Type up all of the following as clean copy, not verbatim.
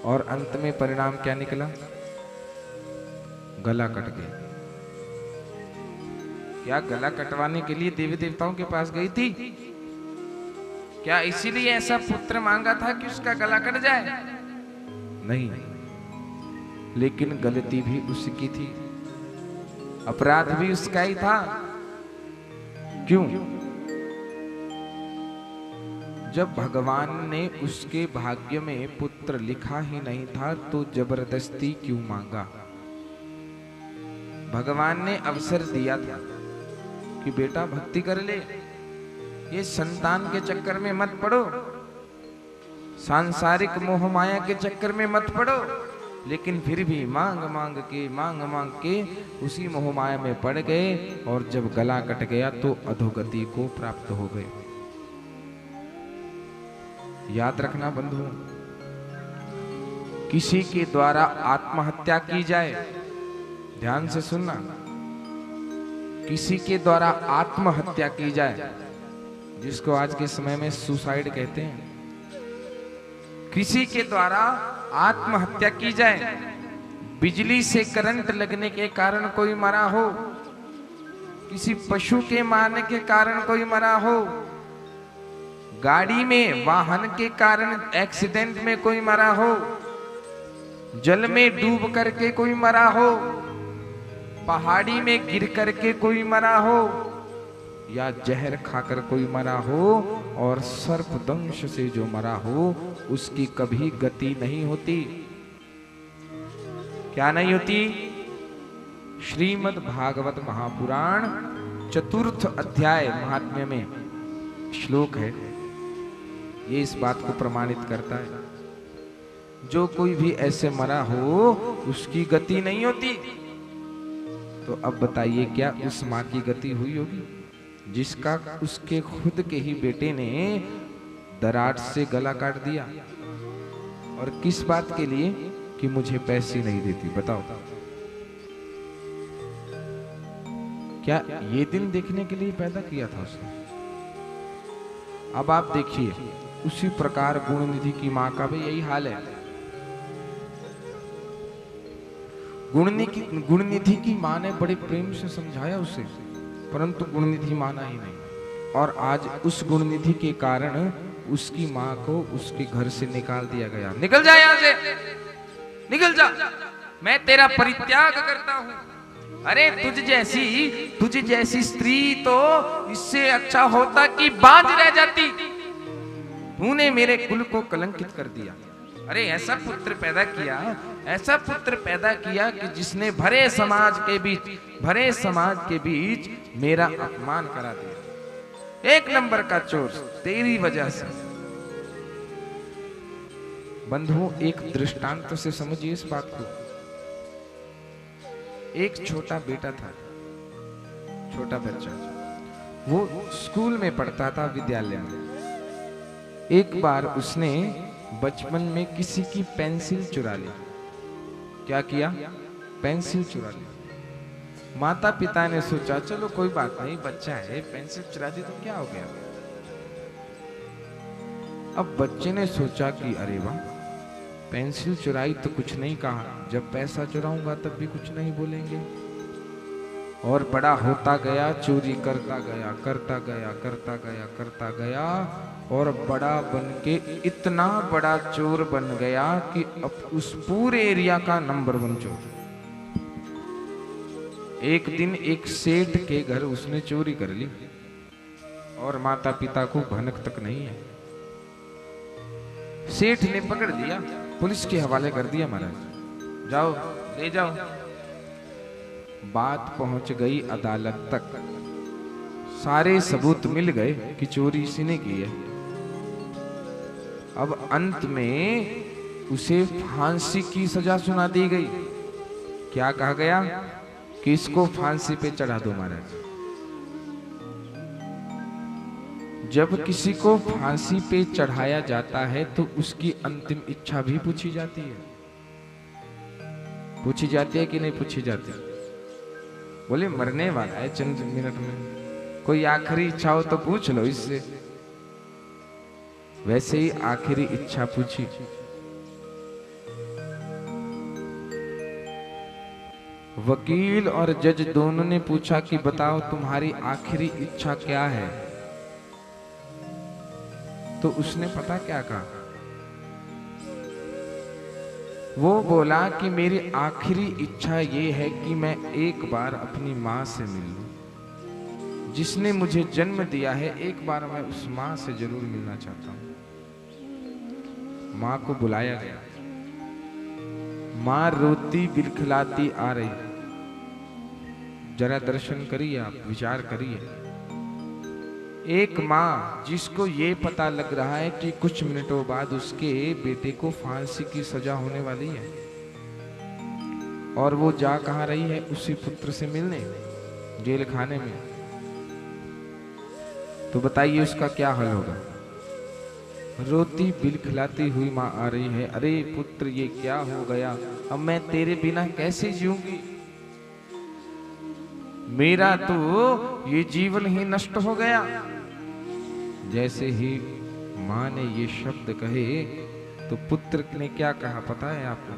और अंत में परिणाम क्या निकला? गला कट गया। क्या गला कटवाने के लिए देवी देवताओं के पास गई थी? क्या इसीलिए ऐसा पुत्र मांगा था कि उसका गला कट जाए? नहीं, लेकिन गलती भी उसकी थी, अपराध भी उसका ही था। क्यों? जब भगवान ने उसके भाग्य में पुत्र लिखा ही नहीं था तो जबरदस्ती क्यों मांगा? भगवान ने अवसर दिया था कि बेटा भक्ति कर ले, ये संतान के चक्कर में मत पड़ो, सांसारिक मोह माया के चक्कर में मत पड़ो। लेकिन फिर भी मांग मांग के उसी मोह माया में पड़ गए और जब गला कट गया तो अधोगति को प्राप्त हो गए। याद रखना बंधुओं, किसी के द्वारा आत्महत्या की जाए, ध्यान से सुनना, किसी के द्वारा आत्महत्या की जाए, जिसको आज के समय में सुसाइड कहते हैं, किसी के द्वारा आत्महत्या की जाए, बिजली से करंट लगने के कारण कोई मरा हो, किसी पशु के मारने के कारण कोई मरा हो, गाड़ी में वाहन के कारण एक्सीडेंट में कोई मरा हो, जल में डूब करके कोई मरा हो, पहाड़ी में गिर करके कोई मरा हो, या जहर खाकर कोई मरा हो, और सर्प दंश से जो मरा हो उसकी कभी गति नहीं होती। क्या नहीं होती? श्रीमद् भागवत महापुराण चतुर्थ अध्याय महात्म्य में श्लोक है, ये इस बात को प्रमाणित करता है। जो कोई भी ऐसे मरा हो उसकी गति नहीं होती। तो अब बताइए, क्या उस मां की गति हुई होगी जिसका उसके खुद के ही बेटे ने दरार से गला काट दिया? और किस बात के लिए? कि मुझे पैसे नहीं देती। बताओ, क्या ये दिन देखने के लिए पैदा किया था उसने? अब आप देखिए, उसी प्रकार गुणनिधि की मां का भी यही हाल है। गुणनिधि की मां ने बड़े प्रेम से समझाया उसे, परंतु गुणनिधि माना ही नहीं। और आज उस गुणनिधि के कारण उसकी मां को उसके घर से निकाल दिया गया। निकल जा यहां से, निकल जा, मैं तेरा परित्याग करता हूं। अरे तुझ जैसी स्त्री तो इससे अच्छा होता कि बांझ रह जाती। तूने मेरे कुल को कलंकित कर दिया। अरे ऐसा पुत्र पैदा किया, ऐसा पुत्र पैदा किया कि जिसने भरे समाज के बीच मेरा अपमान करा दिया। एक नंबर का चोर तेरी वजह से। बंधुओं, एक दृष्टांत से समझिए इस बात को। एक छोटा बेटा था, छोटा बच्चा, वो स्कूल में पढ़ता था, विद्यालय में। एक बार उसने बचपन में किसी की पेंसिल चुरा ली। क्या किया? पेंसिल चुरा ली। माता पिता ने सोचा चलो कोई बात नहीं, बच्चा है, पेंसिल चुरा दी तो क्या हो गया। अब बच्चे ने सोचा कि अरे वाह, पेंसिल चुराई तो कुछ नहीं कहा, जब पैसा चुराऊंगा तब भी कुछ नहीं बोलेंगे। और बड़ा होता गया, चोरी करता गया और बड़ा बन के इतना बड़ा चोर बन गया कि अब उस पूरे एरिया का नंबर 1 चोर। एक दिन एक सेठ के घर उसने चोरी कर ली और माता पिता को भनक तक नहीं है। सेठ ने पकड़ लिया, पुलिस के हवाले कर दिया। महाराज जाओ, ले जाओ। बात पहुंच गई अदालत तक, सारे सबूत मिल गए कि चोरी इसी ने की है। अब अंत में उसे फांसी की सजा सुना दी गई। क्या कहा गया? कि इसको फांसी पे चढ़ा दो महाराज। जब किसी को फांसी पे चढ़ाया जाता है तो उसकी अंतिम इच्छा भी पूछी जाती है। पूछी जाती है कि नहीं पूछी जाती? बोले मरने वाला है चंद मिनट में, कोई आखिरी इच्छा हो तो पूछ लो इससे। वैसे ही आखिरी इच्छा पूछी। वकील और जज दोनों ने पूछा कि बताओ तुम्हारी आखिरी इच्छा क्या है। तो उसने पता क्या कहा, वो बोला कि मेरी आखिरी इच्छा ये है कि मैं एक बार अपनी माँ से मिल लूं, जिसने मुझे जन्म दिया है। एक बार मैं उस माँ से जरूर मिलना चाहता हूं। माँ को बुलाया गया। माँ रोती बिलखिलाती आ रही। जरा दर्शन करिए, आप विचार करिए। एक माँ जिसको ये पता लग रहा है कि कुछ मिनटों बाद उसके बेटे को फांसी की सजा होने वाली है, और वो जा कहाँ रही है, उसी पुत्र से मिलने, जेल खाने में। तो बताइए उसका क्या हल होगा। रोती बिलखिलाती हुई माँ आ रही है। अरे पुत्र, ये क्या हो गया, अब मैं तेरे बिना कैसे जीऊंगी, मेरा तो ये जीवन ही नष्ट हो गया। जैसे ही माँ ने ये शब्द कहे तो पुत्र ने क्या कहा पता है आपको?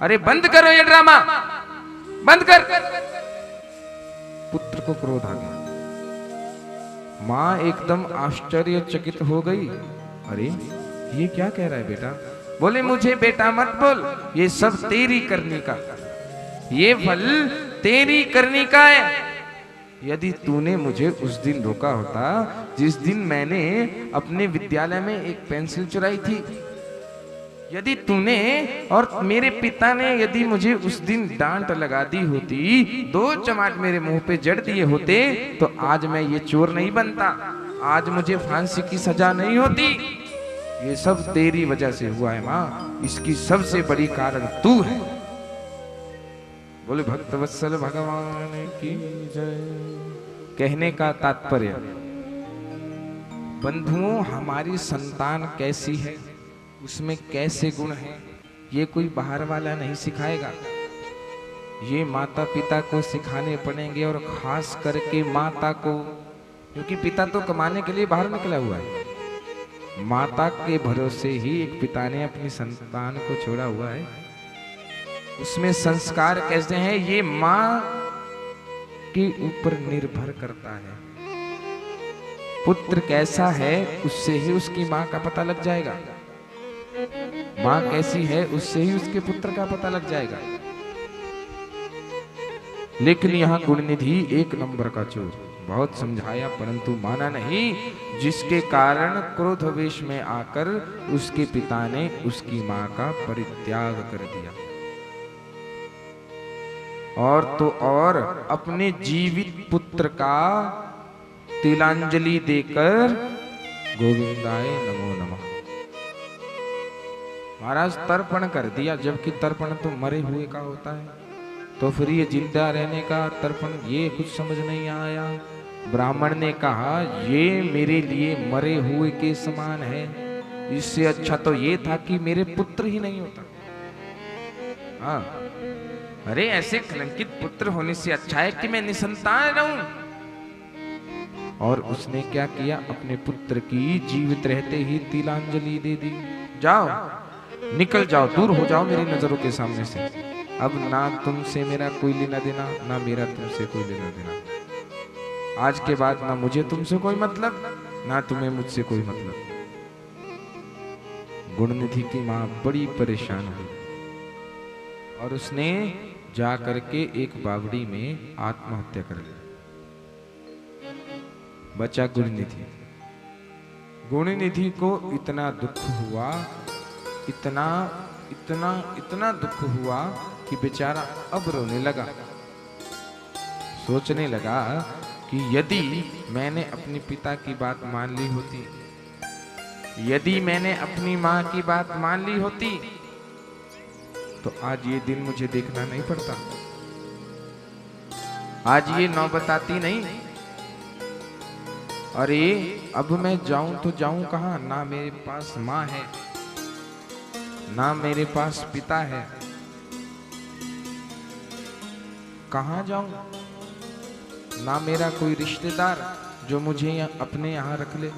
अरे बंद करो ये ड्रामा, बंद कर। पुत्र को क्रोध आ गया। माँ एकदम आश्चर्यचकित हो गई। अरे ये क्या कह रहा है बेटा? बोले मुझे बेटा मत बोल, ये सब तेरी करनी का, ये फल तेरी करनी का है। यदि तूने मुझे उस दिन रोका होता जिस दिन मैंने अपने विद्यालय में एक पेंसिल चुराई थी, यदि तूने और मेरे पिता ने यदि मुझे उस दिन डांट लगा दी होती, 2 चमाट मेरे मुंह पे जड़ दिए होते, तो आज मैं ये चोर नहीं बनता, आज मुझे फांसी की सजा नहीं होती। ये सब तेरी वजह से हुआ है माँ, इसकी सबसे बड़ी कारण तू है। बोले भक्तवत्सल भगवान की जय। कहने का तात्पर्य, बंधुओं, हमारी संतान कैसी है, उसमें कैसे गुण हैं, ये कोई बाहर वाला नहीं सिखाएगा। ये माता पिता को सिखाने पड़ेंगे, और खास करके माता को, क्योंकि पिता तो कमाने के लिए बाहर निकला हुआ है। माता के भरोसे ही एक पिता ने अपनी संतान को छोड़ा हुआ है। उसमें संस्कार कैसे हैं, ये माँ के ऊपर निर्भर करता है। पुत्र कैसा है उससे ही उसकी माँ का पता लग जाएगा, माँ कैसी है उससे ही उसके पुत्र का पता लग जाएगा। लेकिन यहाँ गुणनिधि 1 नंबर का चोर, बहुत समझाया परंतु माना नहीं, जिसके कारण क्रोधवेश में आकर उसके पिता ने उसकी माँ का परित्याग कर दिया, और तो और अपने जीवित पुत्र का तिलांजलि देकर गोविंदाय नमो नमः महाराज तर्पण कर दिया। जबकि तर्पण तो मरे हुए का होता है, तो फिर ये जिंदा रहने का तर्पण, ये कुछ समझ नहीं आया। ब्राह्मण ने कहा ये मेरे लिए मरे हुए के समान है, इससे अच्छा तो ये था कि मेरे पुत्र ही नहीं होता। हाँ, अरे ऐसे कलंकित पुत्र होने से अच्छा है कि मैं निसंतान रहूं। और उसने क्या किया, अपने पुत्र की जीवित रहते ही तिलांजलि दे दी। जाओ, निकल जाओ, दूर हो जाओ मेरी नजरों के सामने से। अब ना तुमसे मेरा कोई लेना देना, ना मेरा तुमसे कोई लेना देना। आज के बाद ना मुझे तुमसे कोई मतलब, ना तुम्हें मुझसे कोई मतलब। गुणनिधि की मां बड़ी परेशान हुई, और उसने जा करके एक बावड़ी में आत्महत्या कर ली। बचा गुणनिधि। गुणनिधि को इतना दुख हुआ, इतना इतना इतना दुख हुआ कि बेचारा अब रोने लगा। सोचने लगा कि यदि मैंने अपने पिता की बात मान ली होती, यदि मैंने अपनी माँ की बात मान ली होती, तो आज ये दिन मुझे देखना नहीं पड़ता, आज ये नौबत आती नहीं। अरे अब मैं जाऊं तो जाऊं कहां? ना मेरे पास माँ है, ना मेरे पास पिता है, कहां जाऊं? ना मेरा कोई रिश्तेदार जो मुझे अपने यहाँ रख ले,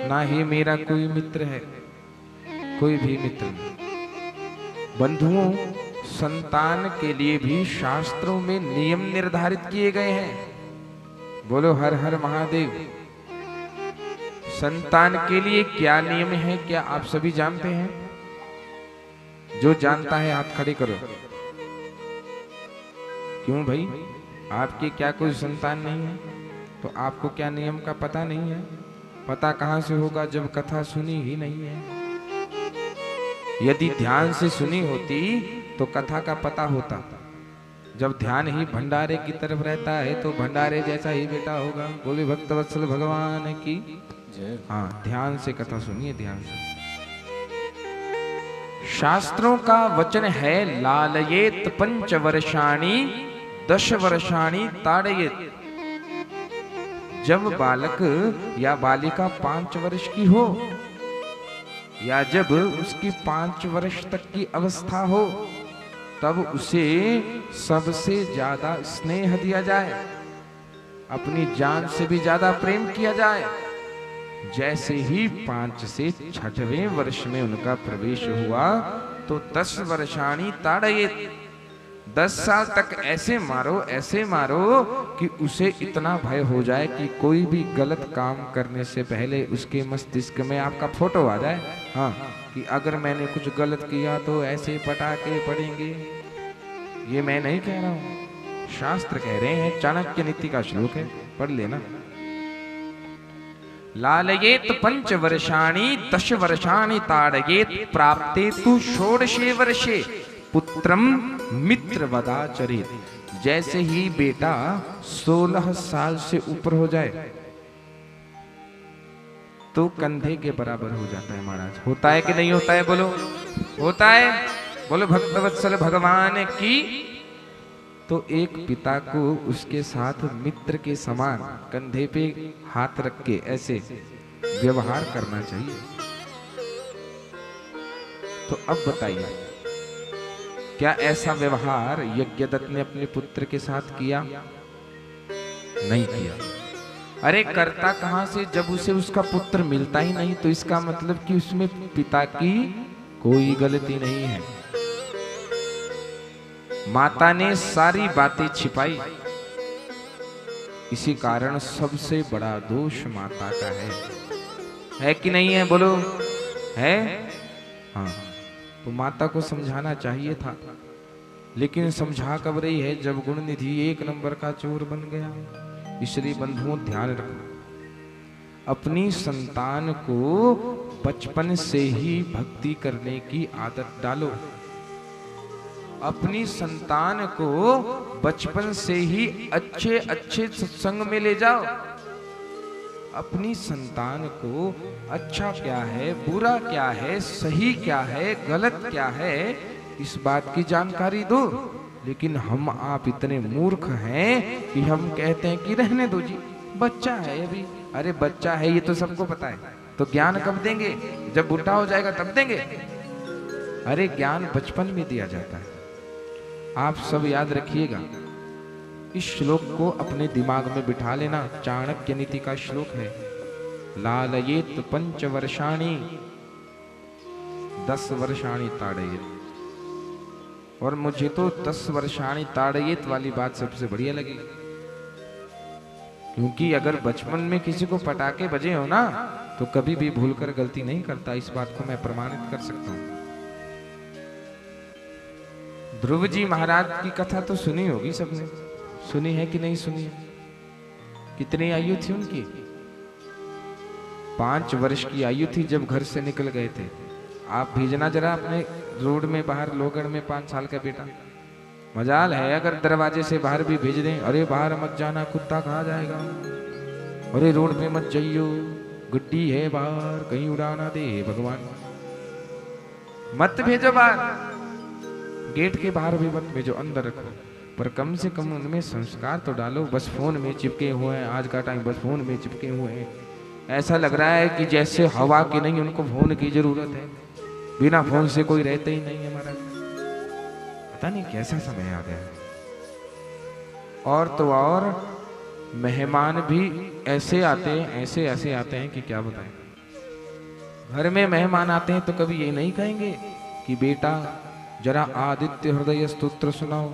ना ही मेरा कोई मित्र है, कोई भी मित्र नहीं। बंधुओं, संतान के लिए भी शास्त्रों में नियम निर्धारित किए गए हैं। बोलो हर हर महादेव। संतान के लिए क्या नियम है, क्या आप सभी जानते हैं? जो जानता है हाथ खड़े करो। क्यों भाई, आपके क्या कोई संतान नहीं है तो आपको क्या नियम का पता नहीं है? पता कहां से होगा जब कथा सुनी ही नहीं है। यदि ध्यान से सुनी होती तो कथा का पता होता। जब ध्यान ही भंडारे की तरफ रहता है तो भंडारे जैसा ही बेटा होगा। बोले भक्तवत्सल भगवान की जय। हाँ, ध्यान से कथा सुनिए, ध्यान से। शास्त्रों का वचन है लालयेत 5 वर्षाणि 10 वर्षाणि ताड़येत। जब बालक या बालिका 5 वर्ष की हो या जब उसकी 5 वर्ष तक की अवस्था हो तब उसे सबसे ज्यादा स्नेह दिया जाए, अपनी जान से भी ज्यादा प्रेम किया जाए। जैसे ही 5 से 6वें वर्ष में उनका प्रवेश हुआ तो 10 वर्षाणि ताड़येत। 10 साल तक ऐसे मारो कि उसे इतना भय हो जाए कि कोई भी गलत काम करने से पहले उसके मस्तिष्क में आपका फोटो आ जाए। हाँ, कि अगर मैंने कुछ गलत किया तो ऐसे पटाखे पड़ेंगे। ये मैं नहीं कह रहा हूं, शास्त्र कह रहे हैं। चाणक्य नीति का श्लोक है, पढ़ लेना। लालयेत 5 वर्षाणि 10 वर्षाणि ताड़येत प्राप्ते तु 16 वर्षे पुत्रम मित्रवदाचरेत। जैसे ही बेटा 16 साल से ऊपर हो जाए तो कंधे के बराबर हो जाता है महाराज। होता है कि नहीं होता है? बोलो होता है। बोलो भक्तवत्सल भगवान की। तो एक पिता को उसके साथ मित्र के समान कंधे पे हाथ रख के ऐसे व्यवहार करना चाहिए। तो अब बताइए, क्या ऐसा व्यवहार यज्ञदत्त ने अपने पुत्र के साथ किया? नहीं किया। अरे करता कहां से, जब उसे उसका पुत्र मिलता ही नहीं तो इसका मतलब कि उसमें पिता की कोई गलती नहीं है। माता ने सारी बातें छिपाई, इसी कारण सबसे बड़ा दोष माता का है कि नहीं है? बोलो है। हाँ, तो माता को समझाना चाहिए था, लेकिन समझा कब रही है जब गुणनिधि 1 नंबर का चोर बन गया। इसलिए बंधुओं ध्यान रखो, अपनी संतान को बचपन से ही भक्ति करने की आदत डालो। अपनी संतान को बचपन से ही अच्छे अच्छे सत्संग में ले जाओ। अपनी संतान को अच्छा क्या है, बुरा क्या है, सही क्या है, गलत क्या है, इस बात की जानकारी दो। लेकिन हम आप इतने मूर्ख हैं कि हम कहते हैं कि रहने दो जी, बच्चा है अभी। अरे बच्चा है ये तो सबको पता है, तो ज्ञान कब देंगे? जब बुढ़ा हो जाएगा तब देंगे। अरे ज्ञान बचपन में दिया जाता है। आप सब याद रखिएगा, इस श्लोक को अपने दिमाग में बिठा लेना। चाणक्य नीति का श्लोक है, लालयेत 5 वर्षाणि 10 वर्षाणि ताड़येत। और मुझे तो 10 वर्षाणि ताड़येत वाली बात सबसे बढ़िया लगी, क्योंकि अगर बचपन में किसी को पटाखे बजे हो ना तो कभी भी भूलकर गलती नहीं करता। इस बात को मैं प्रमाणित कर सकता हूं। ध्रुव जी महाराज की कथा तो सुनी होगी सबने, सुनी है कि नहीं सुनी है? कितनी आयु थी उनकी? 5 वर्ष की आयु थी जब घर से निकल गए थे। आप भेजना जरा अपने रोड में बाहर लोगड़ में 5 साल का बेटा। मजाल है अगर दरवाजे से बाहर भी भेज दें, अरे बाहर मत जाना कुत्ता खा जाएगा, अरे रोड पे मत जाइयो, गुड्डी है बाहर कहीं उड़ाना दे भगवान, मत भेजो बाहर। गेट के बाहर भी मत भेजो, अंदर रखो, पर कम से कम उनमें संस्कार तो डालो। बस फोन में चिपके हुए हैं, आज का टाइम बस फोन में चिपके हुए हैं। ऐसा लग रहा है कि जैसे हवा की नहीं उनको फोन की जरूरत है, बिना फोन से कोई रहते ही नहीं है हमारा। पता नहीं कैसा समय आ गया। और तो और मेहमान भी ऐसे आते हैं, ऐसे ऐसे आते हैं कि क्या बताएं। घर में मेहमान आते हैं तो कभी ये नहीं कहेंगे कि बेटा जरा आदित्य हृदय स्तोत्र सुनाओ।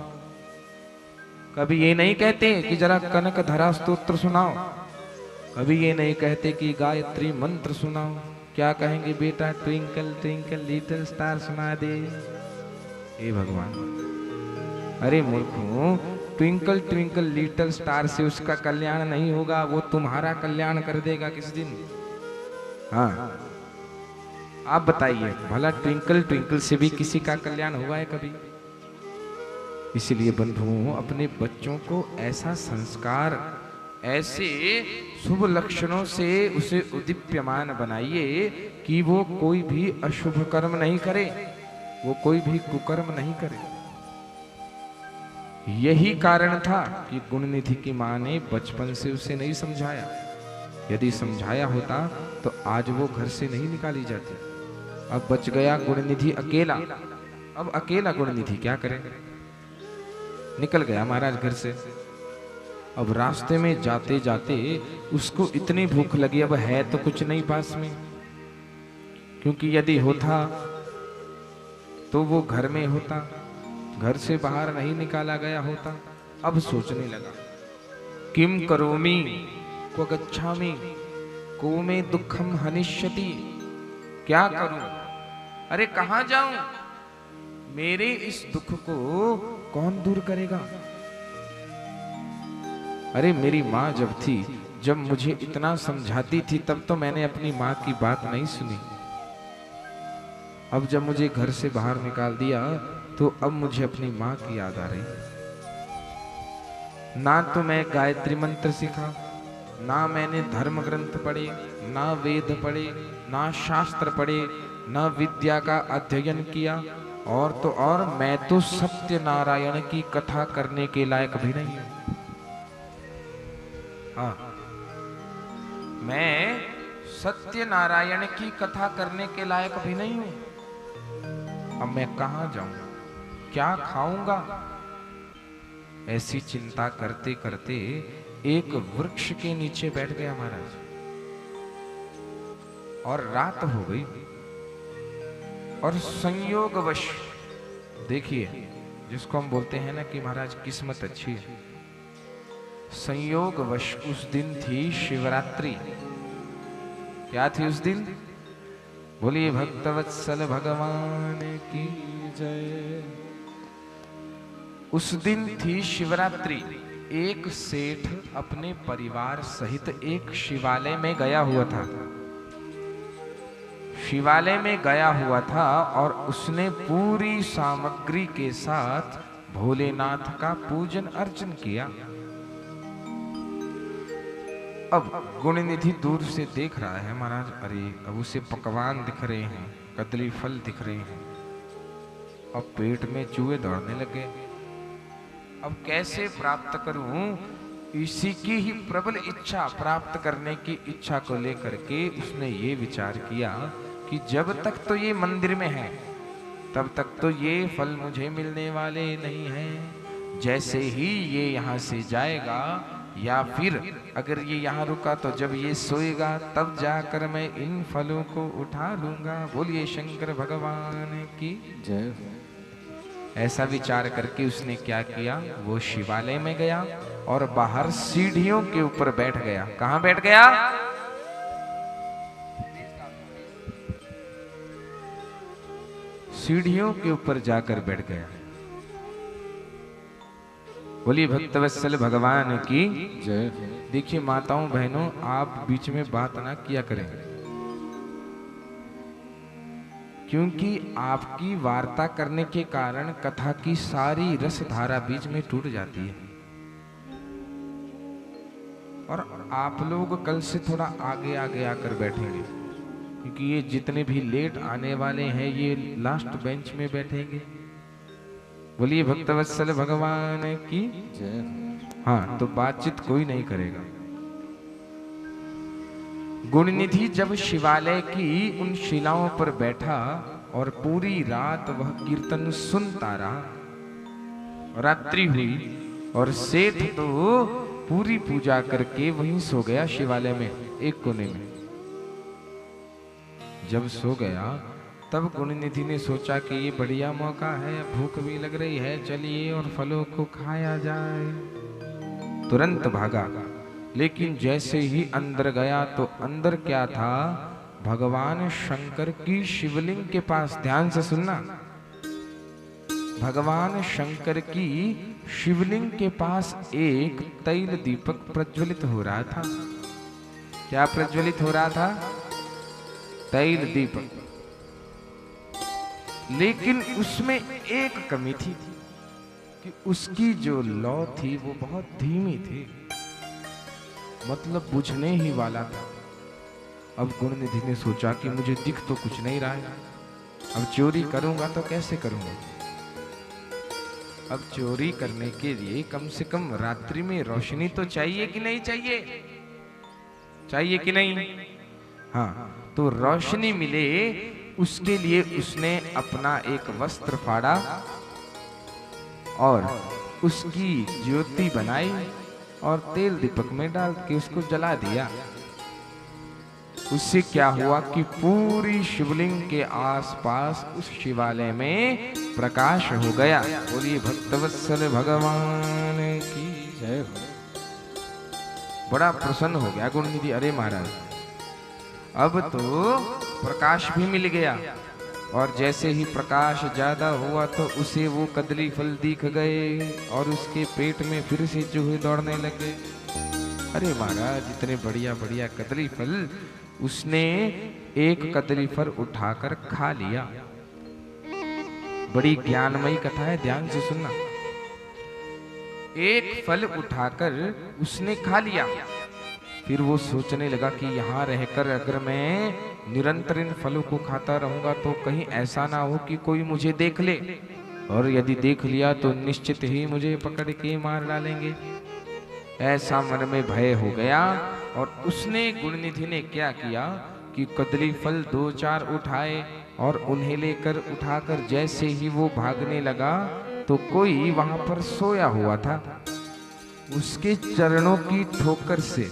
कभी ये नहीं कहते कि जरा कनक धरा स्तोत्र सुनाओ। कभी ये नहीं कहते कि गायत्री मंत्र सुनाओ। क्या कहेंगे बेटा, ट्विंकल ट्विंकल लिटिल स्टार सुना दे। हे भगवान, अरे मूर्खों, ट्विंकल ट्विंकल लिटिल स्टार से उसका कल्याण नहीं होगा, वो तुम्हारा कल्याण कर देगा किस दिन। हाँ, आप बताइए भला ट्विंकल ट्विंकल से भी किसी का कल्याण हुआ है कभी? इसलिए बंधुओं, अपने बच्चों को ऐसा संस्कार, ऐसे शुभ लक्षणों से उसे उद्दीप्यमान बनाइए कि वो कोई भी अशुभ कर्म नहीं करे, वो कोई भी कुकर्म नहीं करे। यही कारण था कि गुणनिधि की मां ने बचपन से उसे नहीं समझाया। यदि समझाया होता तो आज वो घर से नहीं निकाली जाती। अब बच गया गुणनिधि अकेला। अब अकेला गुणनिधि क्या करे? निकल गया महाराज घर से। अब रास्ते में जाते जाते उसको इतनी भूख लगी, अब है तो कुछ नहीं पास में, क्योंकि यदि होता तो वो घर में होता, घर से बाहर नहीं निकाला गया होता। अब सोचने लगा, किम करोमि क्व गच्छामि को मे दुखम हनिष्यति। क्या करूं, अरे कहां जाऊं, मेरे इस दुख को कौन दूर करेगा। अरे मेरी माँ जब थी, जब मुझे इतना समझाती थी, तब तो मैंने अपनी माँ की बात नहीं सुनी। अब जब मुझे घर से बाहर निकाल दिया तो अब मुझे अपनी माँ की याद आ रही। ना तो मैं गायत्री मंत्र सीखा, ना मैंने धर्म ग्रंथ पढ़े, ना वेद पढ़े, ना शास्त्र पढ़े, ना विद्या का अध्ययन किया, और तो और मैं तो सत्यनारायण की कथा करने के लायक भी नहीं हूं। हाँ, मैं सत्यनारायण की कथा करने के लायक भी नहीं हूं। अब मैं कहां जाऊंगा, क्या खाऊंगा? ऐसी चिंता करते करते एक वृक्ष के नीचे बैठ गया महाराज, और रात हो गई। और संयोगवश, देखिए जिसको हम बोलते हैं ना कि महाराज किस्मत अच्छी है, संयोगवश उस दिन थी शिवरात्रि। क्या थी उस दिन? बोलिए भक्तवत्सल भगवान की जय। उस दिन थी शिवरात्रि। एक सेठ अपने परिवार सहित एक शिवालय में गया हुआ था। शिवालय में गया हुआ था और उसने पूरी सामग्री के साथ भोलेनाथ का पूजन अर्चन किया। अब गुणनिधि दूर से देख रहा है महाराज, अरे अब उसे पकवान दिख रहे हैं, कदली फल दिख रहे हैं, अब पेट में चूहे दौड़ने लगे। अब कैसे प्राप्त करूं? इसी की ही प्रबल इच्छा, प्राप्त करने की इच्छा को लेकर के उसने ये विचार किया कि जब तक तो ये मंदिर में है तब तक तो ये फल मुझे मिलने वाले नहीं हैं। जैसे ही ये यहाँ से जाएगा, या फिर अगर ये यहाँ रुका तो जब ये सोएगा तब जाकर मैं इन फलों को उठा लूंगा। बोलिए शंकर भगवान की जय। ऐसा विचार करके उसने क्या किया, वो शिवालय में गया और बाहर सीढ़ियों के ऊपर बैठ गया। कहां बैठ गया? सीढ़ियों के ऊपर जाकर बैठ गया। बोलिए भक्तवत्सल भगवान की जय। देखिए माताओं बहनों, आप बीच में बात ना किया करें, क्योंकि आपकी वार्ता करने के कारण कथा की सारी रस धारा बीच में टूट जाती है। और आप लोग कल से थोड़ा आगे आगे आकर बैठेंगे, क्योंकि ये जितने भी लेट आने वाले हैं ये लास्ट बेंच में बैठेंगे। बोलिए भक्तवत्सल भगवान की जय। हाँ, तो बातचीत कोई नहीं करेगा। गुणनिधि जब शिवालय की उन शिलाओं पर बैठा और पूरी रात वह कीर्तन सुनता रहा। रात्रि हुई और सेठ तो पूरी पूजा करके वहीं सो गया शिवालय में एक कोने में। जब सो गया तब गुणनिधि ने सोचा कि ये बढ़िया मौका है, भूख भी लग रही है, चलिए और फलों को खाया जाए। तुरंत भागा, लेकिन जैसे ही अंदर गया तो अंदर क्या था, भगवान शंकर की शिवलिंग के पास, ध्यान से सुनना, भगवान शंकर की शिवलिंग के पास एक तैल दीपक प्रज्वलित हो रहा था। क्या प्रज्वलित हो रहा था? तैल दीपक। लेकिन उसमें एक कमी थी कि उसकी जो लौ थी वो बहुत धीमी थी, मतलब बुझने ही वाला था। अब गुणनिधि ने सोचा कि मुझे दिख तो कुछ नहीं रहा है, अब चोरी करूंगा तो कैसे करूंगा? अब चोरी करने के लिए कम से कम रात्रि में रोशनी तो चाहिए कि नहीं चाहिए? चाहिए कि नहीं? हाँ, तो रोशनी मिले उसके लिए उसने अपना एक वस्त्र फाड़ा और उसकी ज्योति बनाई और तेल दीपक में डाल के उसको जला दिया। उससे क्या हुआ कि पूरी शिवलिंग के आसपास उस शिवालय में प्रकाश हो गया। बोलिए भक्तवत्सल भगवान की जय। बड़ा प्रसन्न हो गया गुणनिधि, अरे महाराज अब तो प्रकाश भी मिल गया। और जैसे ही प्रकाश ज्यादा हुआ तो उसे वो कदली फल दिख गए और उसके पेट में फिर से चूहे दौड़ने लगे। अरे महाराज इतने बढ़िया बढ़िया कदली फल, उसने एक कदली फल उठाकर खा लिया। बड़ी ज्ञानमयी कथा है, ध्यान से सुनना। एक फल उठाकर उसने खा लिया, फिर वो सोचने लगा कि यहाँ रहकर अगर मैं निरंतर इन फलों को खाता रहूंगा तो कहीं ऐसा ना हो कि कोई मुझे देख ले, और यदि देख लिया तो निश्चित ही मुझे पकड़ के मार डालेंगे। ऐसा मन में भय हो गया और उसने, गुणनिधि ने क्या किया कि कदली फल 2-4 उठाए और उन्हें लेकर उठाकर जैसे ही वो भागने लगा तो कोई वहां पर सोया हुआ था। उसके चरणों की ठोकर से,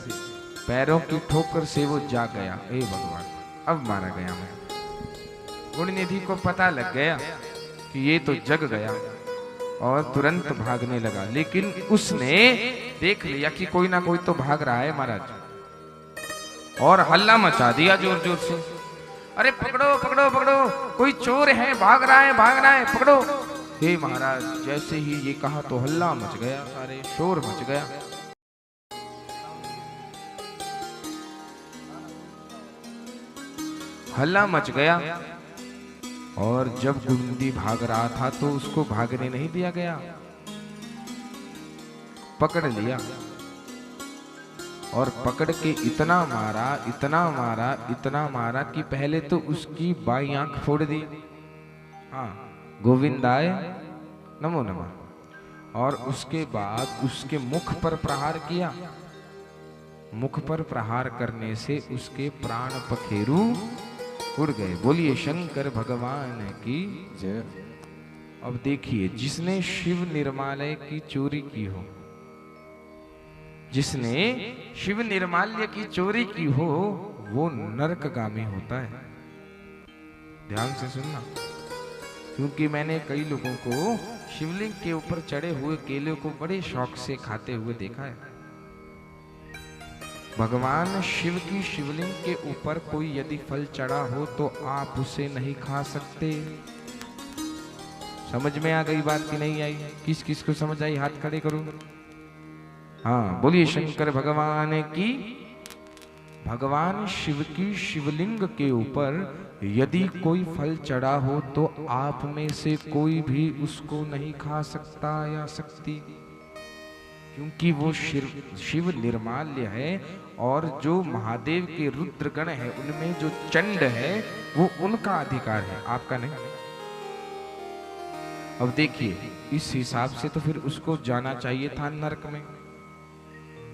पैरों की ठोकर से वो जाग गया। हे भगवान, अब मारा गया मैं। गुणनिधि को पता लग गया कि ये तो जग गया और तुरंत भागने लगा, लेकिन उसने देख लिया कि कोई ना कोई तो भाग रहा है महाराज, और हल्ला मचा दिया जोर जोर से, अरे पकड़ो पकड़ो पकड़ो, कोई चोर है, भाग रहा है भाग रहा है, पकड़ो। हे महाराज जैसे ही ये कहा तो हल्ला मच गया, सारे शोर मच गया। हल्ला मच गया और जब गुणनिधि भाग रहा था तो उसको भागने नहीं दिया गया, पकड़ लिया और पकड़ के इतना मारा इतना मारा इतना मारा कि पहले तो उसकी बाई आंख फोड़ दी। हाँ, गोविंदाय नमो नमः। और उसके बाद उसके मुख पर प्रहार किया। मुख पर प्रहार करने से उसके प्राण पखेरु उड़ गए। बोलिए शंकर भगवान की जय। अब देखिए, जिसने शिव निर्मालय की चोरी की हो, जिसने शिव निर्माल्य की चोरी की हो, वो नरकगामी होता है। ध्यान से सुनना, क्योंकि मैंने कई लोगों को शिवलिंग के ऊपर चढ़े हुए केले को बड़े शौक से खाते हुए देखा है। भगवान शिव की शिवलिंग के ऊपर कोई यदि फल चढ़ा हो तो आप उसे नहीं खा सकते। समझ में आ गई बात कि नहीं आई? किस किस को समझ आई? हाथ खड़े करो। हाँ, बोलिए शंकर भगवान की। भगवान शिव की शिवलिंग के ऊपर यदि कोई फल चढ़ा हो तो आप में से कोई भी उसको नहीं खा सकता या सकती, क्योंकि वो शिव निर्माल्य है। और जो महादेव के रुद्रगण है उनमें जो चंड है वो उनका अधिकार है, आपका नहीं। अब देखिए, इस हिसाब से तो फिर उसको जाना चाहिए था नरक में।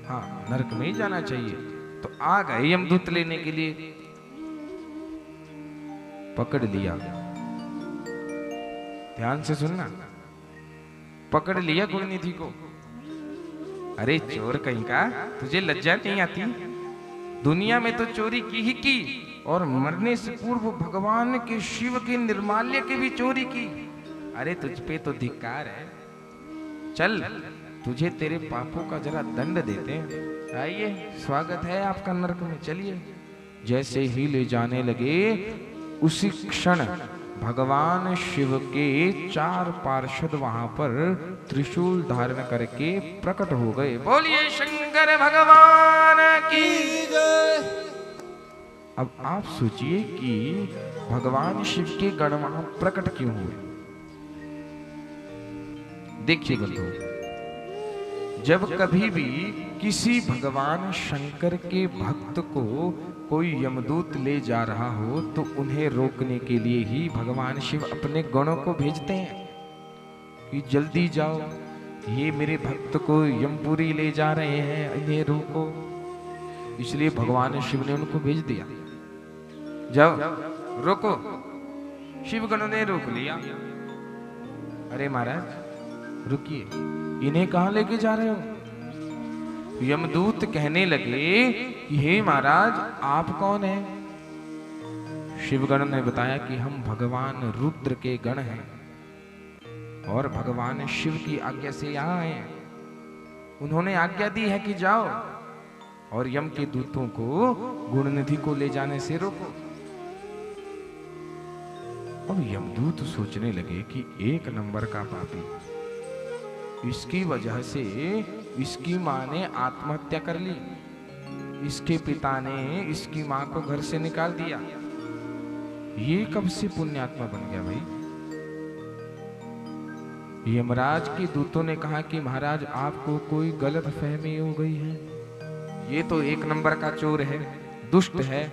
हाँ, नरक में ही जाना चाहिए। तो आ गए यमदूत लेने के लिए, पकड़ लिया। ध्यान से सुनना, पकड़ लिया गुणनिधि को। अरे चोर कहीं का, तुझे लज्जा नहीं आती? दुनिया में तो चोरी की ही की, और मरने से पूर्व भगवान के शिव के निर्माल्य की भी चोरी की। अरे तुझ पे तो धिक्कार है। चल तुझे तेरे पापों का जरा दंड देते हैं। आइए, स्वागत है आपका नरक में, चलिए। जैसे ही ले जाने लगे उसी क्षण भगवान शिव के 4 पार्षद वहां पर त्रिशूल धारण करके प्रकट हो गए। बोलिए शंकर भगवान की जय। अब आप सोचिए कि भगवान शिव के गण वहां प्रकट क्यों हुए। देखिए बंधु, जब कभी भी किसी भगवान शंकर के भक्त को कोई यमदूत ले जा रहा हो तो उन्हें रोकने के लिए ही भगवान शिव अपने गणों को भेजते हैं कि जल्दी जाओ, ये मेरे भक्त को यमपुरी ले जा रहे हैं, इन्हें रोको। इसलिए भगवान शिव ने उनको भेज दिया, जाओ रोको। शिवगणों ने रोक लिया। अरे महाराज रुकिए, इन्हें कहां लेके जा रहे हो। यमदूत कहने लगे कि हे महाराज आप कौन हैं। शिवगण ने बताया कि हम भगवान रुद्र के गण हैं और भगवान शिव की आज्ञा से यहाँ आए हैं। उन्होंने आज्ञा दी है कि जाओ और यम के दूतों को गुणनिधि को ले जाने से रोको। अब यमदूत सोचने लगे कि 1 नंबर का पापी, इसकी वजह से इसकी मां ने आत्महत्या कर ली, इसके पिता ने इसकी मां को घर से निकाल दिया, ये कब से पुण्यात्मा बन गया भाई। यमराज के दूतों ने कहा कि महाराज आपको कोई गलत फहमी हो गई है, ये तो 1 नंबर का चोर है, दुष्ट है,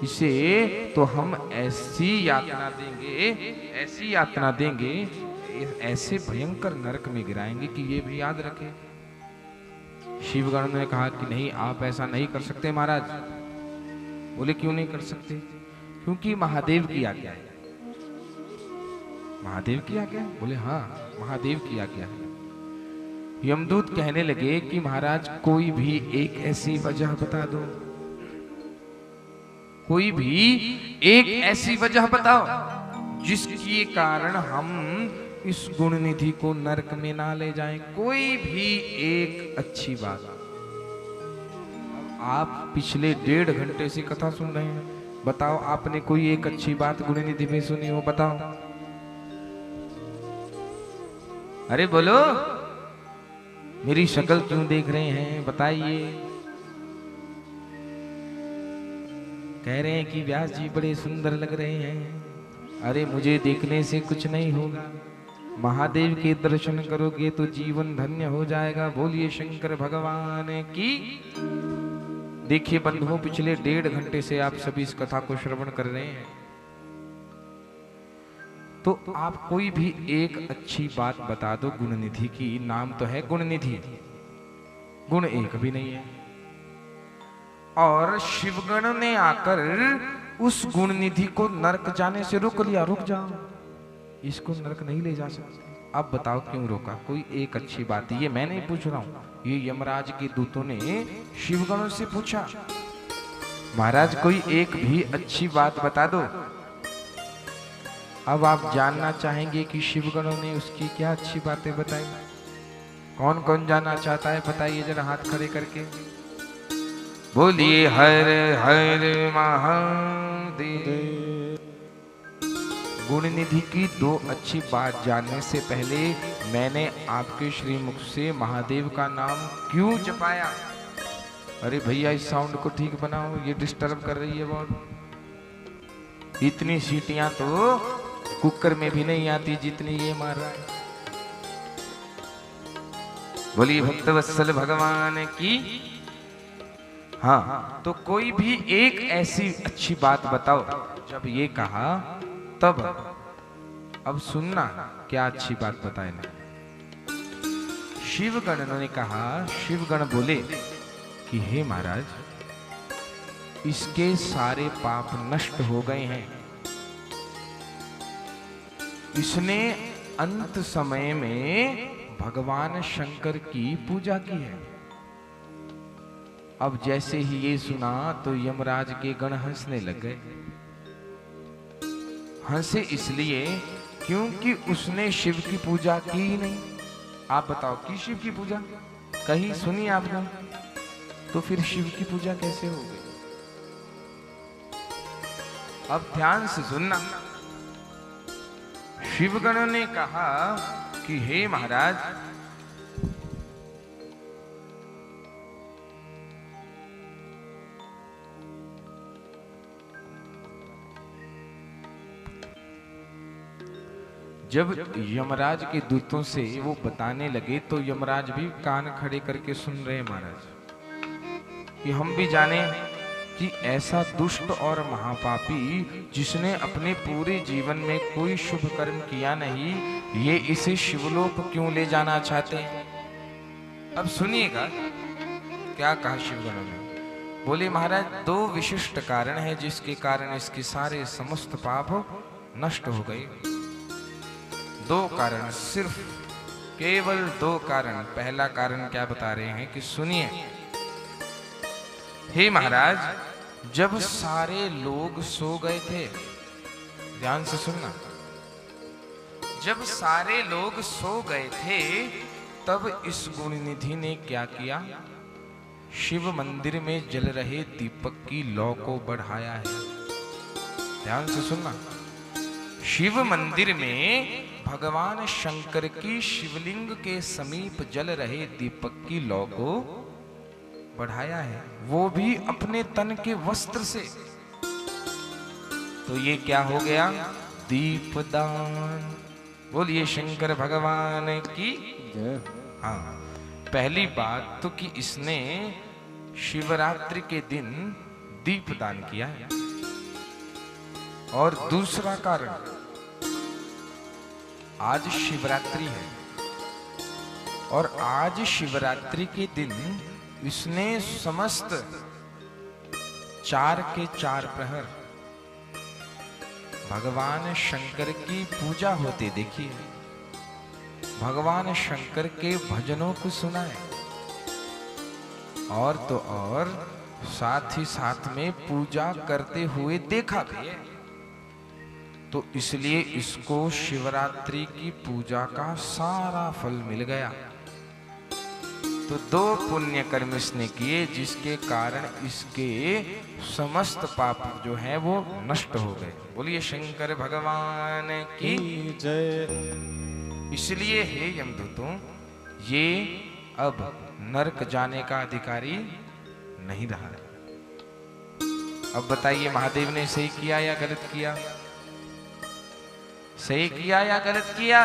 इसे तो हम ऐसी यातना देंगे, ऐसी यातना देंगे, ऐसे भयंकर नरक में गिराएंगे कि ये भी याद रखे। शिवगण ने कहा कि नहीं, आप ऐसा नहीं कर सकते महाराज। बोले क्यों नहीं कर सकते। क्योंकि महादेव की आज्ञा है। महादेव की आज्ञा है। बोले हाँ महादेव की आज्ञा है। यमदूत कहने लगे कि महाराज कोई भी एक ऐसी वजह बता दो, कोई भी एक ऐसी वजह बताओ जिसके कारण हम इस गुणनिधि को नरक में ना ले जाएं। कोई भी एक अच्छी बात। आप पिछले 1.5 घंटे से कथा सुन रहे हैं, बताओ आपने कोई एक अच्छी बात गुणनिधि में सुनी हो, बताओ। अरे बोलो, मेरी शक्ल क्यों देख रहे हैं, बताइए। कह रहे हैं कि व्यास जी बड़े सुंदर लग रहे हैं। अरे मुझे देखने से कुछ नहीं होगा, महादेव के दर्शन करोगे तो जीवन धन्य हो जाएगा। बोलिए शंकर भगवान की। देखिए बंधुओं, पिछले 1.5 घंटे से आप सभी इस कथा को श्रवण कर रहे हैं, तो आप कोई भी एक अच्छी बात बता दो गुणनिधि की। नाम तो है गुणनिधि, गुण एक भी नहीं है। और शिवगण ने आकर उस गुणनिधि को नरक जाने से रोक लिया। रुक जाओ, इसको नरक नहीं ले जा सकते। अब बताओ क्यों रोका। कोई एक अच्छी बात। ये मैं नहीं पूछ रहा हूं, ये यमराज के दूतों ने शिवगणों से पूछा, महाराज कोई एक भी अच्छी बात बता दो। अब आप जानना चाहेंगे कि शिवगणों ने उसकी क्या अच्छी बातें बताई। कौन कौन जानना चाहता है, बताइए जरा हाथ खड़े करके। बोलिए हर हर महादेव। गुणनिधि की 2 अच्छी बात जानने से पहले मैंने आपके श्रीमुख से महादेव का नाम क्यों जपाया। अरे भैया इस साउंड को ठीक बनाओ, ये डिस्टर्ब कर रही है बहुत। इतनी सीटियां तो कुकर में भी नहीं आती जितनी ये मार रहा है। बोलिए भक्तवत्सल भगवान की। हाँ, तो कोई भी एक ऐसी अच्छी बात बताओ। जब ये कहा तब अब सुनना क्या अच्छी बात बताए ना। शिवगण ने कहा, शिवगण बोले कि हे महाराज इसके सारे पाप नष्ट हो गए हैं। इसने अंत समय में भगवान शंकर की पूजा की है। अब जैसे ही ये सुना तो यमराज के गण हंसने लग गए। हंसे इसलिए क्योंकि उसने शिव की पूजा की ही नहीं। आप बताओ, की शिव की पूजा कहीं सुनी आपने? तो फिर शिव की पूजा कैसे हो गई? अब ध्यान से सुनना। शिवगणों ने कहा कि हे महाराज, जब यमराज के दूतों से वो बताने लगे तो यमराज भी कान खड़े करके सुन रहे हैं महाराज, कि हम भी जाने कि ऐसा दुष्ट और महापापी जिसने अपने पूरे जीवन में कोई शुभ कर्म किया नहीं, ये इसे शिवलोक क्यों ले जाना चाहते हैं। अब सुनिएगा क्या कहा शिवगणों ने। बोले महाराज, दो विशिष्ट कारण है जिसके कारण इसके सारे समस्त पाप नष्ट हो गए। दो कारण, सिर्फ केवल दो कारण। पहला कारण क्या बता रहे हैं कि सुनिए। हे महाराज, जब सारे लोग सो गए थे, ध्यान से सुनना, जब सारे लोग सो गए थे तब इस गुणनिधि ने क्या किया? शिव मंदिर में जल रहे दीपक की लौ को बढ़ाया है। ध्यान से सुनना। शिव मंदिर में भगवान शंकर की शिवलिंग के समीप जल रहे दीपक की लौ को बढ़ाया है, वो भी अपने तन के वस्त्र से। तो ये क्या हो गया? दीपदान। बोलिए शंकर भगवान की जय। हाँ, पहली बात तो कि इसने शिवरात्रि के दिन दीपदान किया है। और दूसरा कारण, आज शिवरात्रि है और आज शिवरात्रि के दिन इसने समस्त 4 के 4 प्रहर भगवान शंकर की पूजा होते देखिए, भगवान शंकर के भजनों को सुना है, और तो और साथ ही साथ में पूजा करते हुए देखा भी है। तो इसलिए इसको शिवरात्रि की पूजा का सारा फल मिल गया। तो 2 पुण्य कर्म इसने किए जिसके कारण इसके समस्त पाप जो हैं वो नष्ट हो गए। बोलिए शंकर भगवान की जय। इसलिए हे यमदूतों, ये अब नरक जाने का अधिकारी नहीं रहा। अब बताइए, महादेव ने सही किया या गलत किया? सही किया या गलत किया?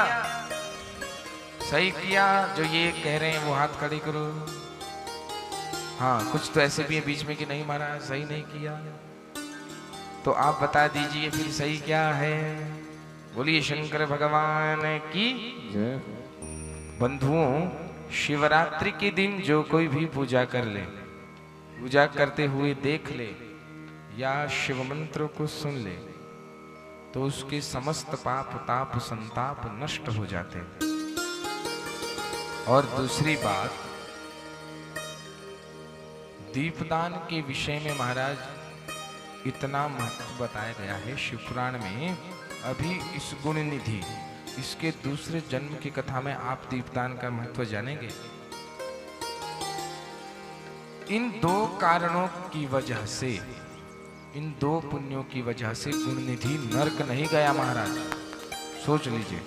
सही किया। जो ये कह रहे हैं वो हाथ खड़े करो। हाँ, कुछ तो ऐसे भी है बीच में कि नहीं महाराज सही नहीं किया, तो आप बता दीजिए फिर सही क्या है। बोलिए शंकर भगवान की जय। बंधुओं, शिवरात्रि के दिन जो कोई भी पूजा कर ले, पूजा करते हुए देख ले या शिव मंत्र को सुन ले, तो उसके समस्त पाप ताप संताप नष्ट हो जाते हैं। और दूसरी बात, दीपदान के विषय में महाराज इतना महत्व बताया गया है शिवपुराण में। अभी इस गुण निधि, इसके दूसरे जन्म की कथा में आप दीपदान का महत्व जानेंगे। इन 2 कारणों की वजह से, इन 2 पुण्यों की वजह से गुणनिधि नरक नहीं गया महाराज। सोच लीजिए,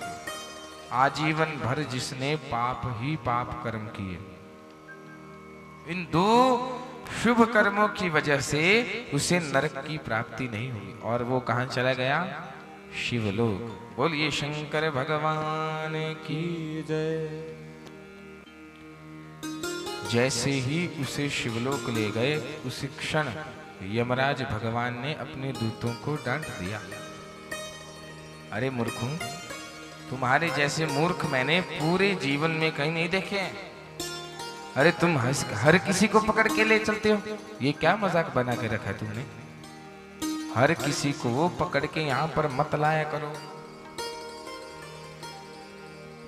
आजीवन भर जिसने पाप ही पाप कर्म किए, इन 2 शुभ कर्मों की वजह से उसे नरक की प्राप्ति नहीं हुई, और वो कहां चला गया? शिवलोक। बोलिए शंकर भगवान की जय। जैसे ही उसे शिवलोक ले गए, उसी क्षण यमराज भगवान ने अपने दूतों को डांट दिया। अरे मूर्खों, तुम्हारे जैसे मूर्ख मैंने पूरे जीवन में कहीं नहीं देखे हैं। अरे तुम हर किसी को पकड़ के ले चलते हो, ये क्या मजाक बना के रखा है तुमने? हर किसी को पकड़ के यहाँ पर मत लाया करो।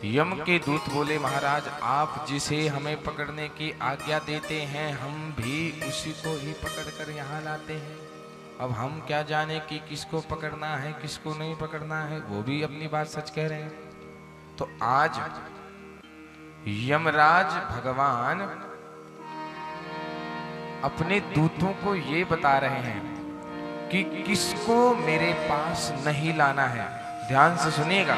यम के दूत बोले, महाराज आप जिसे हमें पकड़ने की आज्ञा देते हैं हम भी उसी को ही पकड़कर यहाँ लाते हैं। अब हम क्या जाने कि किसको पकड़ना है किसको नहीं पकड़ना है, वो भी अपनी बात सच कह रहे हैं। तो आज यमराज भगवान अपने दूतों को ये बता रहे हैं कि किसको मेरे पास नहीं लाना है। ध्यान से सुनिएगा।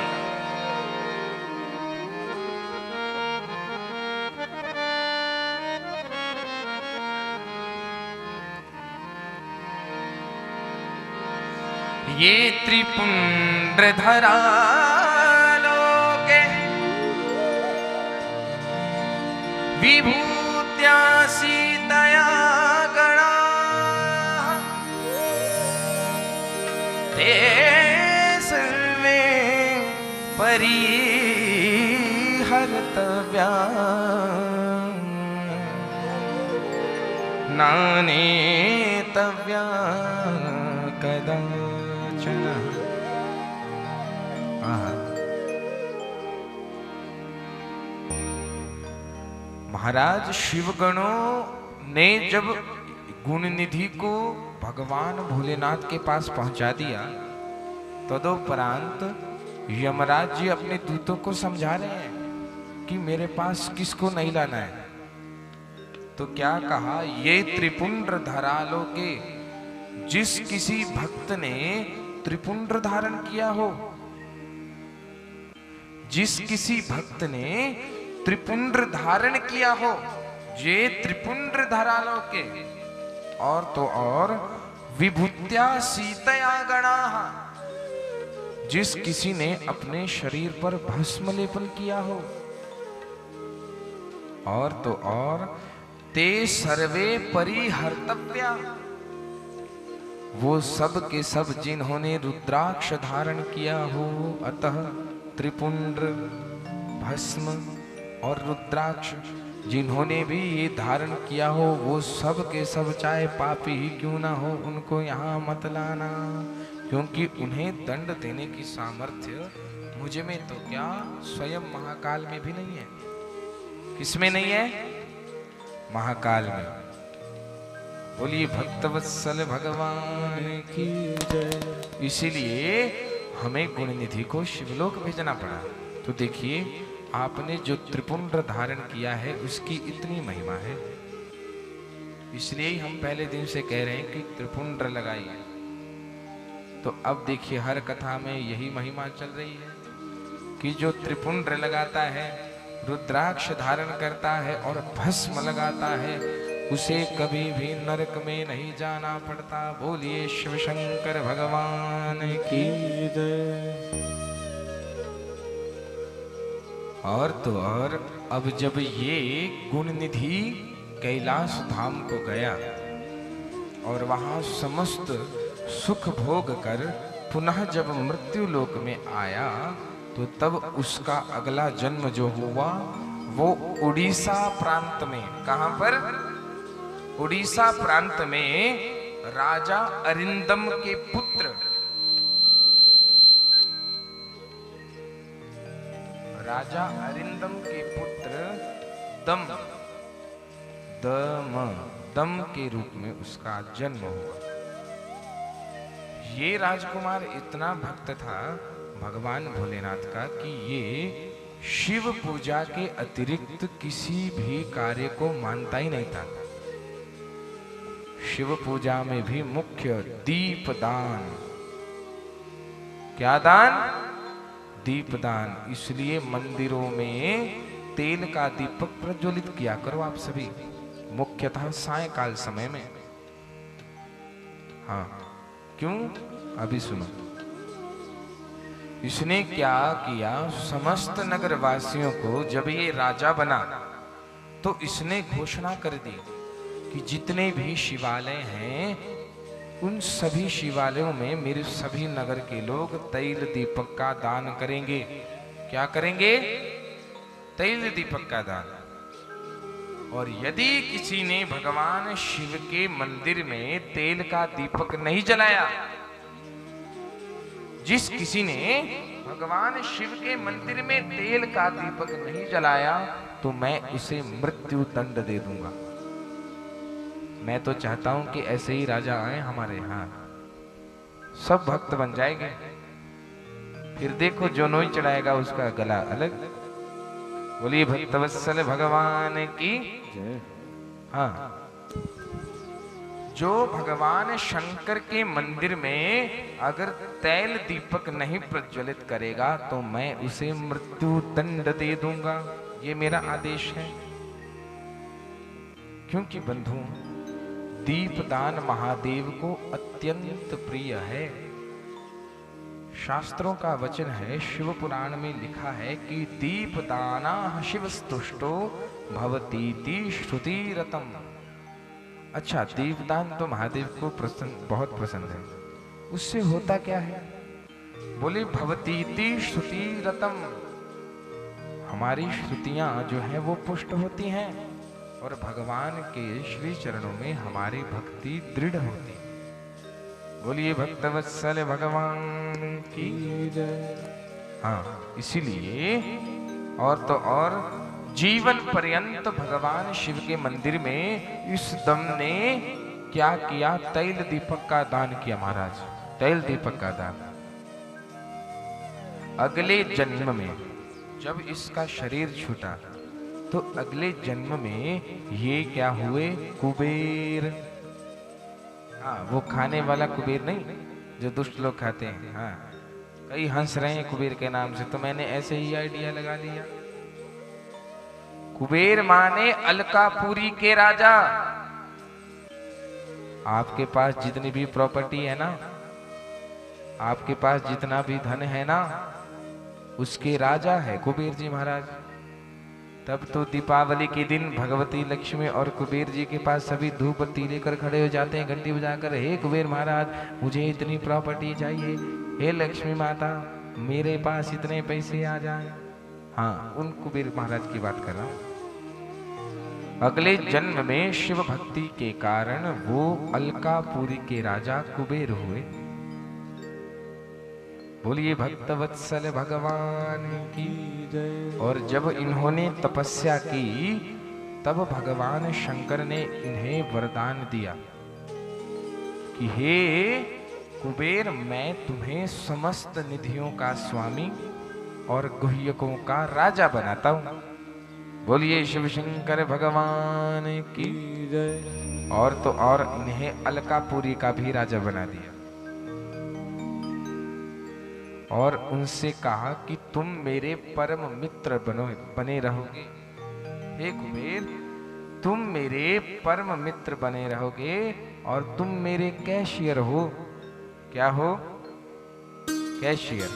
ये त्रिपुंड्रधरा लोके विभूत्या सीतया गणा ते सर्वे परिहर्तव्या नानेतव्या कदाचन। महाराज शिवगणों ने जब गुणनिधि को भगवान भोलेनाथ के पास पहुंचा दिया, तदोपरांत यमराज जी अपने दूतों को समझा रहे हैं कि मेरे पास किसको नहीं लाना है। तो क्या कहा, ये त्रिपुंड्र धरालो के, जिस किसी भक्त ने त्रिपुंड्र धारण किया हो, जिस किसी भक्त ने त्रिपुंड्र धारण किया हो, ये त्रिपुंड्र धरालो के, और तो और विभूत्या सीतया गणाः, जिस किसी ने अपने शरीर पर भस्म लेपन किया हो, और तो और ते सर्वे परिहर्तव्या, वो सब के सब जिन्होंने रुद्राक्ष धारण किया हो, अतः त्रिपुंड्र भस्म और रुद्राक्ष जिन्होंने भी ये धारण किया हो, वो सब के सब चाहे पापी ही क्यों ना हो, उनको यहाँ मत लाना, क्योंकि उन्हें दंड देने की सामर्थ्य मुझे में तो क्या स्वयं महाकाल में भी नहीं है। किसमें नहीं है? महाकाल में। बोलिए भक्तवत्सल भगवान की जय। इसीलिए हमें गुणनिधि को शिवलोक भेजना पड़ा। तो देखिए, आपने जो त्रिपुंड्र धारण किया है उसकी इतनी महिमा है, इसलिए ही हम पहले दिन से कह रहे हैं कि त्रिपुंड्र लगाइए। तो अब देखिए, हर कथा में यही महिमा चल रही है कि जो त्रिपुंड्र लगाता है, रुद्राक्ष धारण करता है और भस्म लगाता है, उसे कभी भी नरक में नहीं जाना पड़ता। बोलिए शिव शंकर भगवान की जय। और तो और अब जब ये गुणनिधि कैलाश धाम को गया और वहां समस्त सुख भोग कर पुनः जब मृत्यु लोक में आया, तो तब उसका अगला जन्म जो हुआ वो उड़ीसा प्रांत में, कहां पर? उड़ीसा प्रांत में राजा अरिंदम के पुत्र दम के रूप में उसका जन्म हुआ। ये राजकुमार इतना भक्त था भगवान भोलेनाथ का कि ये शिव पूजा के अतिरिक्त किसी भी कार्य को मानता ही नहीं था। शिव पूजा में भी मुख्य दीपदान। क्या दान? दीपदान। इसलिए मंदिरों में तेल का दीपक प्रज्वलित किया करो आप सभी, मुख्यतः सायंकाल समय में। हाँ, क्यों? अभी सुनो। इसने क्या किया, समस्त नगर वासियों को, जब ये राजा बना तो इसने घोषणा कर दी कि जितने भी शिवालय हैं उन सभी शिवालयों में मेरे सभी नगर के लोग तैल दीपक का दान करेंगे। क्या करेंगे? तैल दीपक का दान। और यदि किसी ने भगवान शिव के मंदिर में तेल का दीपक नहीं जलाया, जिस किसी ने भगवान शिव के मंदिर में तेल का दीपक नहीं जलाया तो मैं उसे मृत्यु दंड दे दूंगा। मैं तो चाहता हूं कि ऐसे ही राजा आए हमारे यहाँ, सब भक्त बन जाएंगे, फिर देखो जो नोई चढ़ाएगा उसका गला अलग। बोलिए भक्तवत्सल भगवान की जय। हाँ, जो भगवान शंकर के मंदिर में अगर तैल दीपक नहीं प्रज्वलित करेगा तो मैं उसे मृत्यु दंड दे दूंगा, ये मेरा आदेश है। क्योंकि बंधु, दीपदान महादेव को अत्यंत प्रिय है। शास्त्रों का वचन है, शिव पुराण में लिखा है कि दीपदाना शिव स्तुष्टो भवतीति श्रुति रतम। अच्छा, दीपदान तो महादेव को बहुत पसंद है। उससे होता क्या है? बोले भवतीति श्रुति रतम, हमारी श्रुतियां जो है वो पुष्ट होती हैं और भगवान के श्री चरणों में हमारी भक्ति दृढ़ होती है। बोलिए भक्तवत्सल भगवान की जय। हाँ, इसीलिए और तो और जीवन पर्यंत भगवान शिव के मंदिर में इस दम ने क्या किया? तैल दीपक का दान किया महाराज, तैल दीपक का दान। अगले जन्म में जब इसका शरीर छूटा तो अगले जन्म में ये क्या हुए? कुबेर। हाँ, वो खाने वाला कुबेर नहीं जो दुष्ट लोग खाते हैं। हाँ, कई हंस रहे हैं कुबेर के नाम से, तो मैंने ऐसे ही आइडिया लगा लिया। कुबेर माने अलकापुरी के राजा। आपके पास जितनी भी प्रॉपर्टी है ना, आपके पास जितना भी धन है ना, उसके राजा है कुबेर जी महाराज। तब तो दीपावली के दिन भगवती लक्ष्मी और कुबेर जी के पास सभी धूप बत्ती लेकर खड़े हो जाते हैं, घंटी बजाकर, हे कुबेर महाराज मुझे इतनी प्रॉपर्टी चाहिए, हे लक्ष्मी माता मेरे पास इतने पैसे आ जाएं। हाँ, उन कुबेर महाराज की बात कर रहा हूं। अगले जन्म में शिव भक्ति के कारण वो अलकापुरी के राजा कुबेर हुए। बोलिए भक्तवत्सल भगवान की जय। और जब इन्होंने तपस्या की तब भगवान शंकर ने इन्हें वरदान दिया कि हे कुबेर, मैं तुम्हें समस्त निधियों का स्वामी और गुह्यकों का राजा बनाता हूं। बोलिए शिव शंकर भगवान की जय। और तो और इन्हें अलकापुरी का भी राजा बना दिया और उनसे कहा कि तुम मेरे परम मित्र बने रहोगे। हे कुबेर, तुम मेरे परम मित्र बने रहोगे और तुम मेरे कैशियर हो। क्या हो? कैशियर,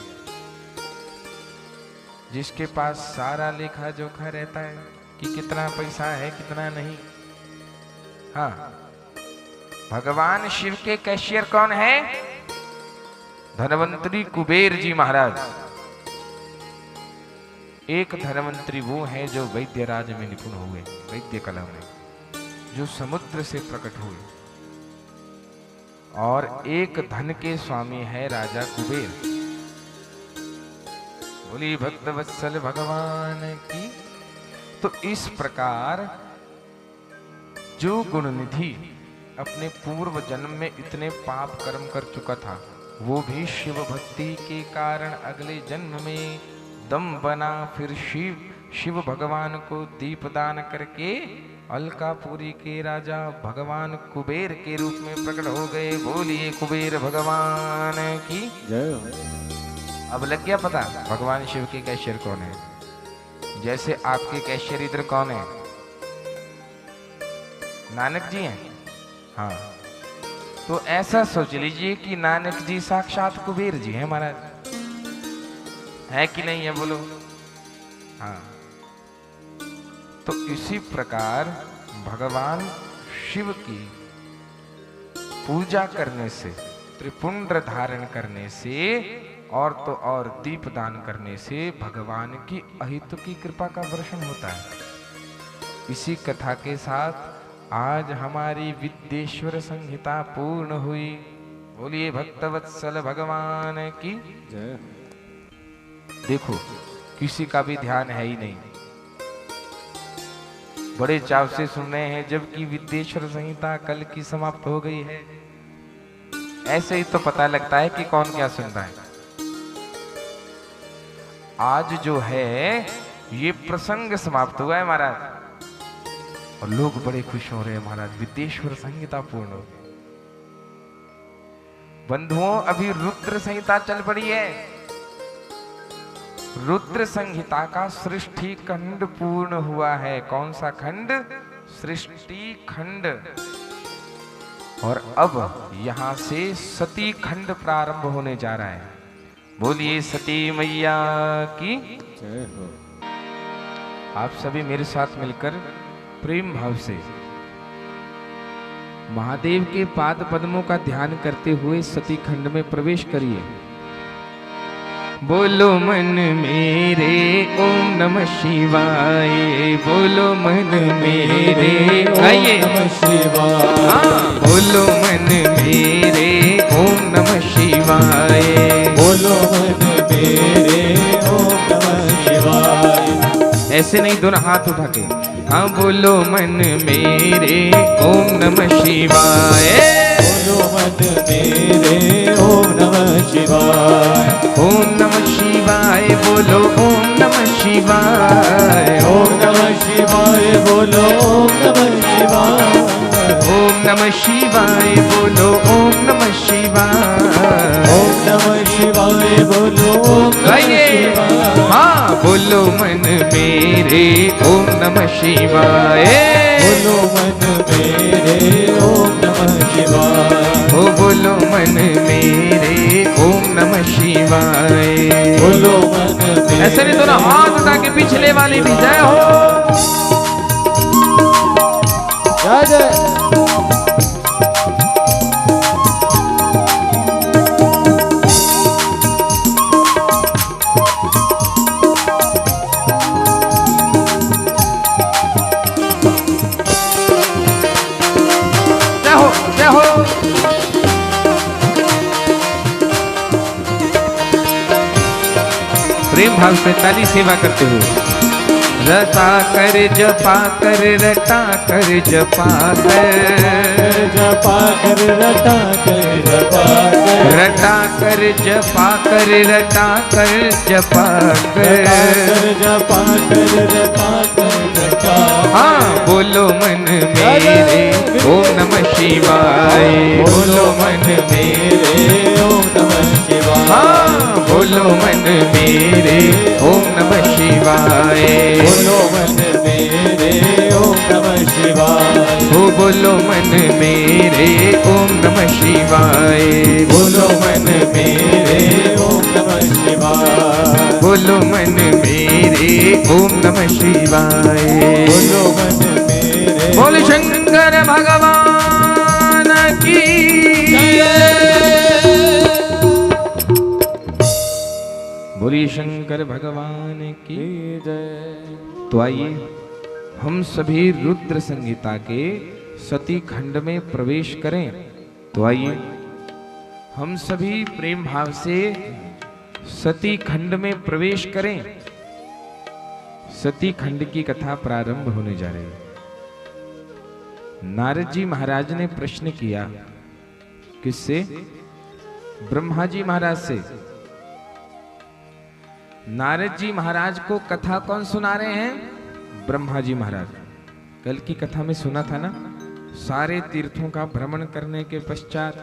जिसके पास सारा लेखा जोखा रहता है कि कितना पैसा है कितना नहीं। हाँ, भगवान शिव के कैशियर कौन है? धनवंतरी कुबेर जी महाराज। एक धनवंतरी वो है जो वैद्य राज में निपुण हुए, वैद्य कला में, जो समुद्र से प्रकट हुए, और एक धन के स्वामी है राजा कुबेर। बोली भक्तवत्सल भगवान की। तो इस प्रकार जो गुणनिधि अपने पूर्व जन्म में इतने पाप कर्म कर चुका था, वो भी शिव भक्ति के कारण अगले जन्म में दम बना, फिर शिव भगवान को दीपदान करके अलकापुरी के राजा भगवान कुबेर के रूप में प्रकट हो गए। बोलिए कुबेर भगवान की जय। अब लग गया पता भगवान शिव के कैशियर कौन है? जैसे आपके कैशियर इधर कौन है? नानक जी हैं। हाँ, तो ऐसा सोच लीजिए कि नानक जी साक्षात कुबेर जी हैं महाराज। है कि नहीं है? बोलो। हाँ, तो इसी प्रकार भगवान शिव की पूजा करने से, त्रिपुंड्र धारण करने से और तो और दीपदान करने से भगवान की अहित की कृपा का वर्षण होता है। इसी कथा के साथ आज हमारी विद्येश्वर संहिता पूर्ण हुई। बोलिए भक्तवत्सल भगवान की जय। देखो किसी का भी ध्यान है ही नहीं, बड़े चाव से सुन रहे हैं, जबकि विद्येश्वर संहिता कल की समाप्त हो गई है। ऐसे ही तो पता लगता है कि कौन क्या सुन रहा है। आज जो है ये प्रसंग समाप्त हुआ है महाराज, और लोग बड़े खुश हो रहे हैं महाराज, विद्येश्वर संहिता पूर्ण हो। बंधुओं, अभी रुद्र संहिता चल पड़ी है। रुद्र संहिता का सृष्टि खंड पूर्ण हुआ है। कौन सा खंड? सृष्टि खंड। और अब यहां से सती खंड प्रारंभ होने जा रहा है। बोलिए सती मैया की जय हो। आप सभी मेरे साथ मिलकर प्रेम भाव से महादेव के पाद पद्मों का ध्यान करते हुए सती खंड में प्रवेश करिए। बोलो मन मेरे ओम नमः शिवाय, बोलो मन मेरे ओम नमः शिवाय, बोलो मन मेरे ओम नमः शिवाय, बोलो मन मेरे ओम नमः शिवाय। ऐसे नहीं, दोनों हाथ उठा के, हाँ बोलो मन मेरे ओम नमः शिवाय, बोलो मन मेरे ओम नमः शिवाय, ओम नमः शिवाय, बोलो ओम नमः शिवाय, ओम नमः शिवाय, बोलो ओम नमः शिवाय, ओम नमः शिवाय, बोलो ओम नमः शिवाय, ओम नमः शिवाय, बोलो ओम नमः शिवाय। हाँ बोलो मन मेरे ओम नमः शिवाय, बोलो मन मेरे ओम नमः शिवाय, ओ बोलो मन मेरे ओम नमः शिवाय, बोलो मन मेरे। ऐसे नहीं, दोनों हाथ उठा के पिछले वाली भी जय हो। जय जय। प्रेम भाव से ताली सेवा करते हुए रटा कर जपा कर, रटा कर जपा कर, जपा कर रटा कर, जपा कर, रटा कर जपा कर, रटा कर जपा कर, जपा कर, रटा कर जपा। हाँ बोलो मन मेरे ओम नमः शिवाय, बोलो मन मेरे ओम नमः शिवाय, हाँ बोलो मन मेरे ओम नमः शिवाय, बोलो मन मेरे ओम नमः शिवाय, हो बोलो मन मेरे ओम नमः शिवाय, बोलो मन मेरे ओम नमः शिवाय, बोलो मन मेरे ओम नमः शिवाय, बोलो मन मेरे। बोल शंकर भगवान की बोलिए शंकर भगवान की जय। तो आइए हम सभी रुद्र संहिता के सती खंड में प्रवेश करें। तो आइए हम सभी प्रेम भाव से सती खंड में प्रवेश करें। सती खंड की कथा प्रारंभ होने जा रही है। नारद जी महाराज ने प्रश्न किया, किससे? ब्रह्मा जी महाराज से। नारद जी महाराज को कथा कौन सुना रहे हैं? ब्रह्मा जी महाराज। कल की कथा में सुना था ना, सारे तीर्थों का भ्रमण करने के पश्चात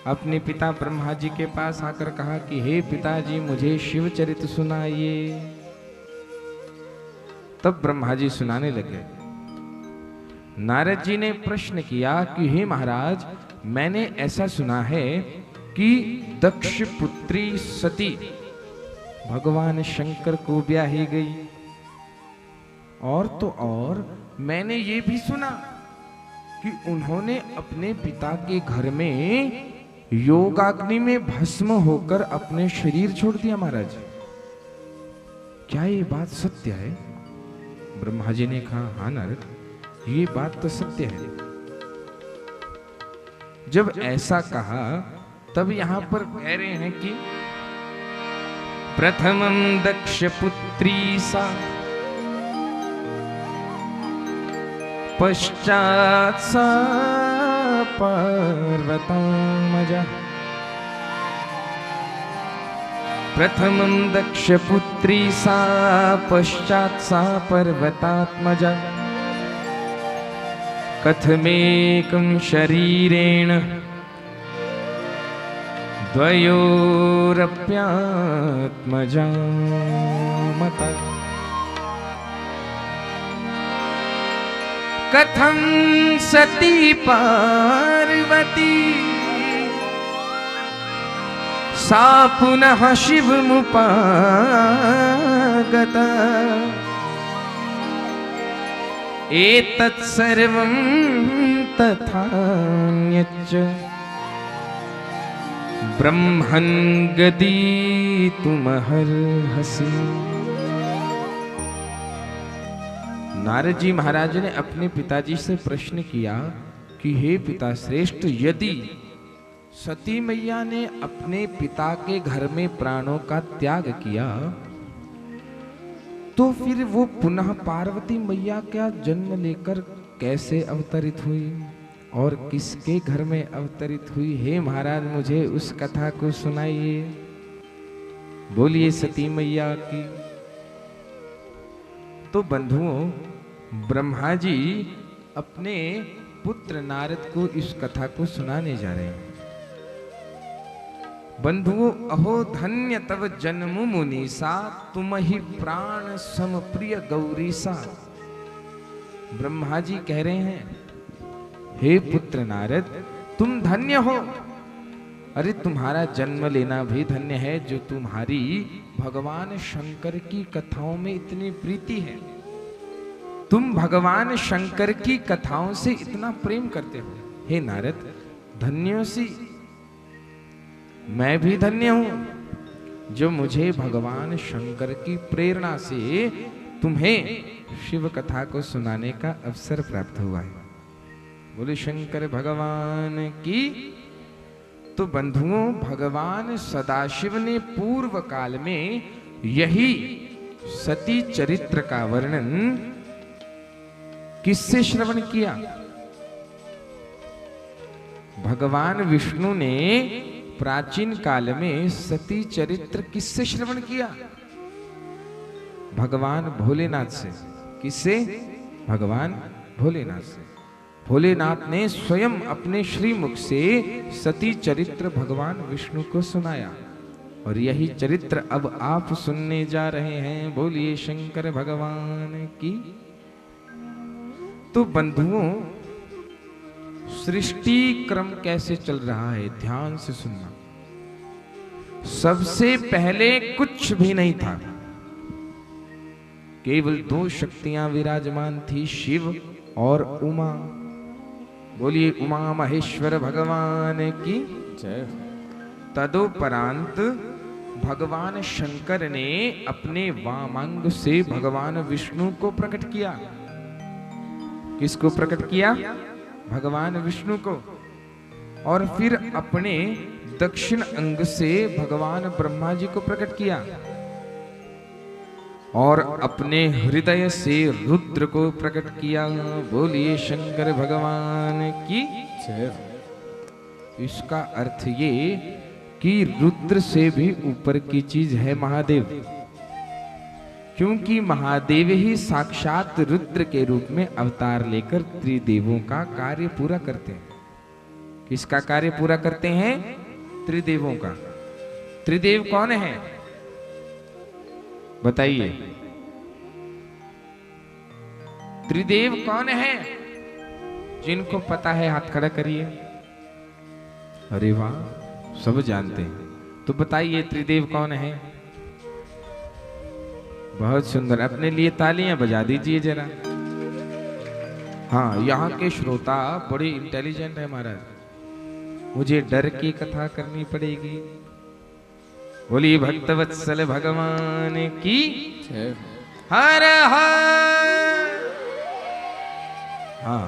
अपने पिता ब्रह्मा जी के पास आकर कहा कि हे पिताजी मुझे शिव चरित्र सुनाइए। तब ब्रह्मा जी सुनाने लगे। नारद जी ने प्रश्न किया कि हे महाराज, मैंने ऐसा सुना है कि दक्ष पुत्री सती भगवान शंकर को ब्याही गई, और तो और मैंने ये भी सुना कि उन्होंने अपने पिता के घर में योगाग्नि में भस्म होकर अपने शरीर छोड़ दिया। महाराज क्या ये बात सत्य है? ब्रह्मा जी ने कहा, हाँ नारद, ये बात तो सत्य है। जब ऐसा कहा तब यहां पर कह रहे हैं कि प्रथमं दक्षपुत्री सा पश्चात् सा पार्वतात्मजा। प्रथमं दक्षपुत्री सा पश्चात् सा पर्वतात्मजा। कथमेकं शरीरेण द्वयोरप्यात्मजा मता। कथं सती पार्वती सा पुनः शिवमुपागता। एतत् सर्वं तथान्यच्च ब्रह्मन् गदितुमर्हसि। नारद जी महाराज ने अपने पिताजी से प्रश्न किया कि हे पिता श्रेष्ठ, यदि सती मैया ने अपने पिता के घर में प्राणों का त्याग किया तो फिर वो पुनः पार्वती मैया का जन्म लेकर कैसे अवतरित हुई और किसके घर में अवतरित हुई? हे महाराज, मुझे उस कथा को सुनाइए। बोलिए सती मैया की। तो बंधुओं, ब्रह्मा जी अपने पुत्र नारद को इस कथा को सुनाने जा रहे हैं। बंधुओं, अहो धन्य तव जन्म मुनीसा, तुम ही प्राण सम प्रिय गौरीसा। ब्रह्मा जी कह रहे हैं, हे पुत्र नारद, तुम धन्य हो। अरे तुम्हारा जन्म लेना भी धन्य है, जो तुम्हारी भगवान शंकर की कथाओं में इतनी प्रीति है। तुम भगवान शंकर की कथाओं से इतना प्रेम करते हो। हे नारद, धन्यों सी मैं भी धन्य हूं, जो मुझे भगवान शंकर की प्रेरणा से तुम्हें शिव कथा को सुनाने का अवसर प्राप्त हुआ है। बोले शंकर भगवान की। तो बंधुओं, भगवान सदाशिव ने पूर्व काल में यही सती चरित्र का वर्णन किससे श्रवण किया? भगवान विष्णु ने प्राचीन काल में सती चरित्र किससे श्रवण किया? भगवान भोलेनाथ से। किससे? भगवान भोलेनाथ से। भोलेनाथ ने स्वयं अपने श्रीमुख से सती चरित्र भगवान विष्णु को सुनाया और यही चरित्र अब आप सुनने जा रहे हैं। बोलिए शंकर भगवान की। तो बंधुओं, सृष्टि क्रम कैसे चल रहा है ध्यान से सुनना। सबसे पहले कुछ भी नहीं था, केवल दो शक्तियां विराजमान थी, शिव और उमा। बोलिए उमा महेश्वर भगवान की जय। तदोपरांत भगवान शंकर ने अपने वामांग से भगवान विष्णु को प्रकट किया। किसको प्रकट किया? भगवान विष्णु को। और फिर अपने दक्षिण अंग से भगवान ब्रह्मा जी को प्रकट किया और अपने हृदय से रुद्र को प्रकट किया। बोलिए शंकर भगवान की जय। इसका अर्थ ये कि रुद्र से भी ऊपर की चीज है महादेव, क्योंकि महादेव ही साक्षात रुद्र के रूप में अवतार लेकर त्रिदेवों का कार्य पूरा करते हैं। किसका कार्य पूरा करते हैं? त्रिदेवों का। त्रिदेव कौन है बताइए? त्रिदेव कौन है? जिनको पता है हाथ खड़ा करिए। अरे वाह, सब जानते हैं। तो बताइए त्रिदेव कौन है? बहुत सुंदर, अपने लिए तालियां बजा दीजिए जरा। हाँ, यहाँ के श्रोता बड़े इंटेलिजेंट है महाराज। मुझे डर की कथा करनी पड़ेगी। बोलिए भक्तवत्सल भगवान की हर हर। हाँ,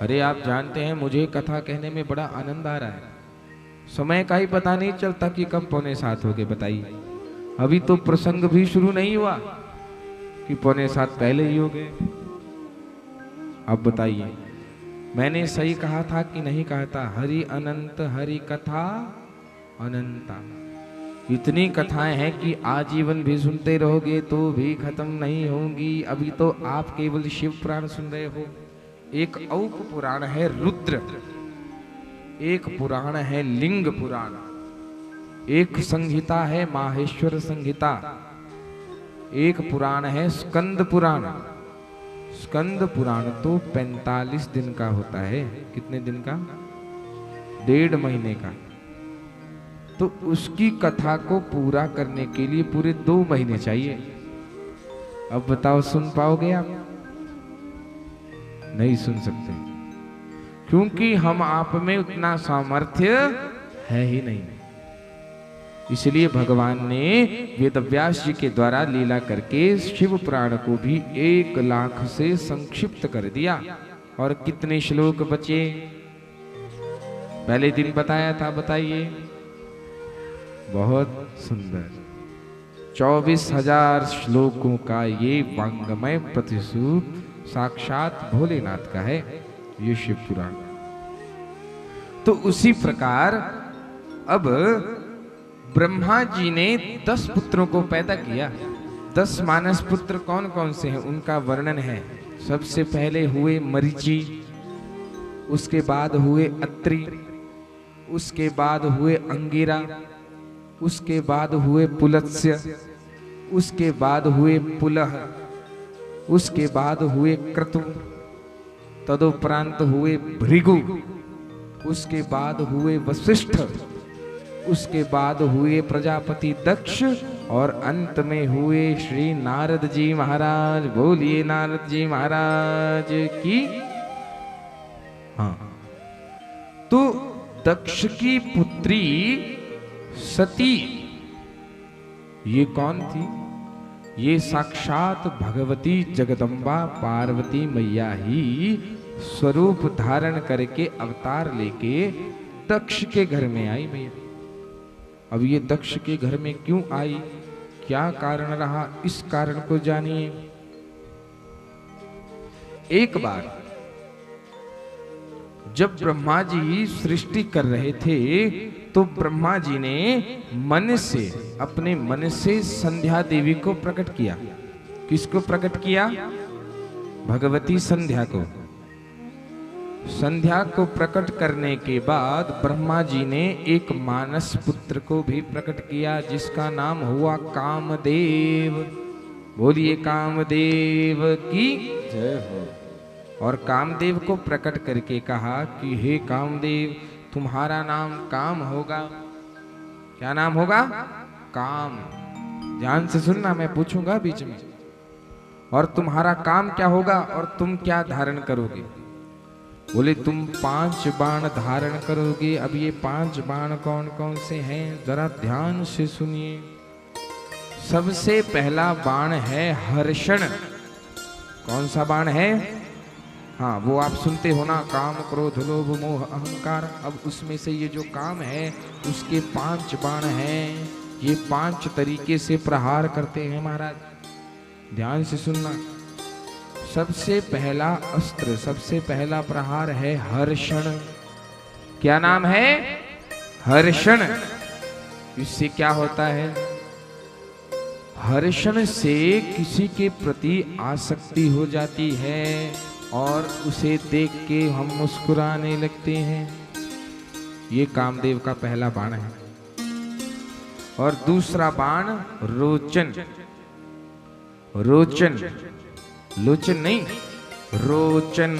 अरे आप जानते हैं मुझे कथा कहने में बड़ा आनंद आ रहा है। समय का ही पता नहीं चलता कि कब 6:45 हो गए। बताइए अभी तो प्रसंग भी शुरू नहीं हुआ कि 6:45 पहले ही हो गए। अब बताइए, मैंने सही कहा था कि नहीं कहा था? हरि अनंत हरि कथा अनंता। इतनी कथाएं हैं कि आजीवन भी सुनते रहोगे तो भी खत्म नहीं होंगी। अभी तो आप केवल शिव पुराण सुन रहे हो। एक औक पुराण है रुद्र, एक पुराण है लिंग पुराण, एक संहिता है माहेश्वर संहिता, एक पुराण है स्कंद पुराण। स्कंद पुराण तो 45 दिन का होता है। कितने दिन का? 1.5 महीने का। तो उसकी कथा को पूरा करने के लिए पूरे 2 महीने चाहिए। अब बताओ, सुन पाओगे आप? नहीं सुन सकते, क्योंकि हम आप में उतना सामर्थ्य है ही नहीं। इसलिए भगवान ने वेदव्यास जी के द्वारा लीला करके शिव पुराण को भी 1 लाख से संक्षिप्त कर दिया। और कितने श्लोक बचे? पहले दिन बताया था, बताइए। बहुत सुंदर 24,000 श्लोकों का ये वांगमय प्रतिसूप साक्षात भोलेनाथ का है, ये शिव पुराण। तो उसी प्रकार अब ब्रह्मा जी ने 10 पुत्रों को पैदा किया। 10 मानस पुत्र कौन कौन से हैं उनका वर्णन है। सबसे पहले हुए मरीचि, उसके बाद हुए अत्रि, उसके बाद हुए अंगिरा, उसके बाद हुए पुलत्स्य, उसके बाद हुए पुलह, उसके बाद हुए क्रतु, तदुपरांत हुए भृगु, उसके बाद हुए वशिष्ठ, उसके बाद हुए प्रजापति दक्ष, और अंत में हुए श्री नारद जी महाराज। बोलिए नारद जी महाराज की। हाँ, तो दक्ष की पुत्री सती, ये कौन थी? ये साक्षात भगवती जगदम्बा पार्वती मैया ही स्वरूप धारण करके अवतार लेके दक्ष के घर में आई मैया। अब ये दक्ष के घर में क्यों आई, क्या कारण रहा, इस कारण को जानिए। एक बार जब ब्रह्मा जी सृष्टि कर रहे थे तो ब्रह्मा जी ने अपने मन से संध्या देवी को प्रकट किया। किसको प्रकट किया? भगवती संध्या को। संध्या को प्रकट करने के बाद ब्रह्मा जी ने एक मानस पुत्र को भी प्रकट किया, जिसका नाम हुआ कामदेव। बोलिए कामदेव की जय हो। और कामदेव को प्रकट करके कहा कि हे कामदेव, तुम्हारा नाम काम होगा। क्या नाम होगा? काम। ध्यान से सुनना, मैं पूछूंगा बीच में। और तुम्हारा काम क्या होगा और तुम क्या धारण करोगे? बोले तुम 5 बाण धारण करोगे। अब ये 5 बाण कौन कौन से हैं, जरा ध्यान से सुनिए। सबसे पहला बाण है हर्षण। कौन सा बाण है? हाँ, वो आप सुनते हो ना, काम क्रोध लोभ मोह अहंकार। अब उसमें से ये जो काम है उसके 5 बाण हैं। ये 5 तरीके से प्रहार करते हैं महाराज। ध्यान से सुनना। सबसे पहला अस्त्र, सबसे पहला प्रहार है हर्षण। क्या नाम है? हर्षण। इससे क्या होता है? हर्षण से किसी के प्रति आसक्ति हो जाती है और उसे देख के हम मुस्कुराने लगते हैं। ये कामदेव का पहला बाण है। और दूसरा बाण रोचन। रोचन, लोचन नहीं, रोचन।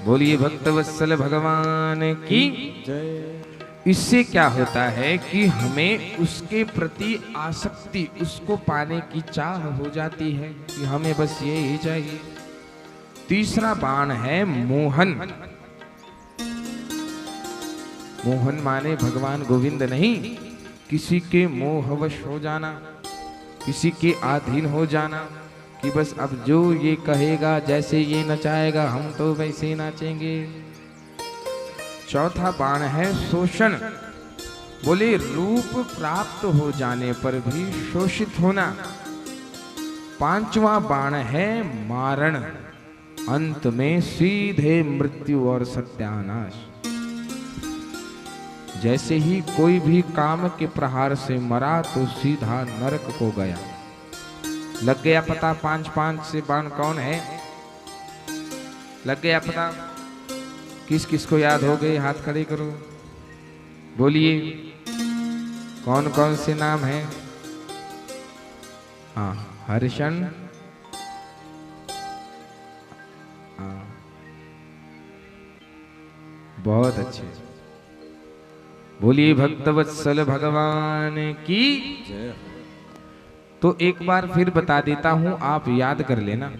बोलिए भक्तवत्सल भगवान की जय। इससे क्या होता है कि हमें उसके प्रति आसक्ति, उसको पाने की चाह हो जाती है कि हमें बस ये ही चाहिए। तीसरा बाण है मोहन। मोहन माने भगवान गोविंद नहीं, किसी के मोहवश हो जाना, किसी के अधीन हो जाना कि बस अब जो ये कहेगा, जैसे ये नचाएगा हम तो वैसे नाचेंगे। चौथा बाण है शोषण। बोले रूप प्राप्त हो जाने पर भी शोषित होना। पांचवा बाण है मारण, अंत में सीधे मृत्यु और सत्यानाश। जैसे ही कोई भी काम के प्रहार से मरा तो सीधा नरक को गया। लग गया पता 5-5 से बाण कौन है? लग गया पता? किस किस को याद हो गए? हाथ खड़े करो, बोलिए कौन कौन से नाम हैं? हाँ, हर्षण, हाँ, बहुत अच्छे। बोलिए भक्तवत्सल भगवान की जय। तो एक बार फिर बता देता हूं, आप याद कर लेना।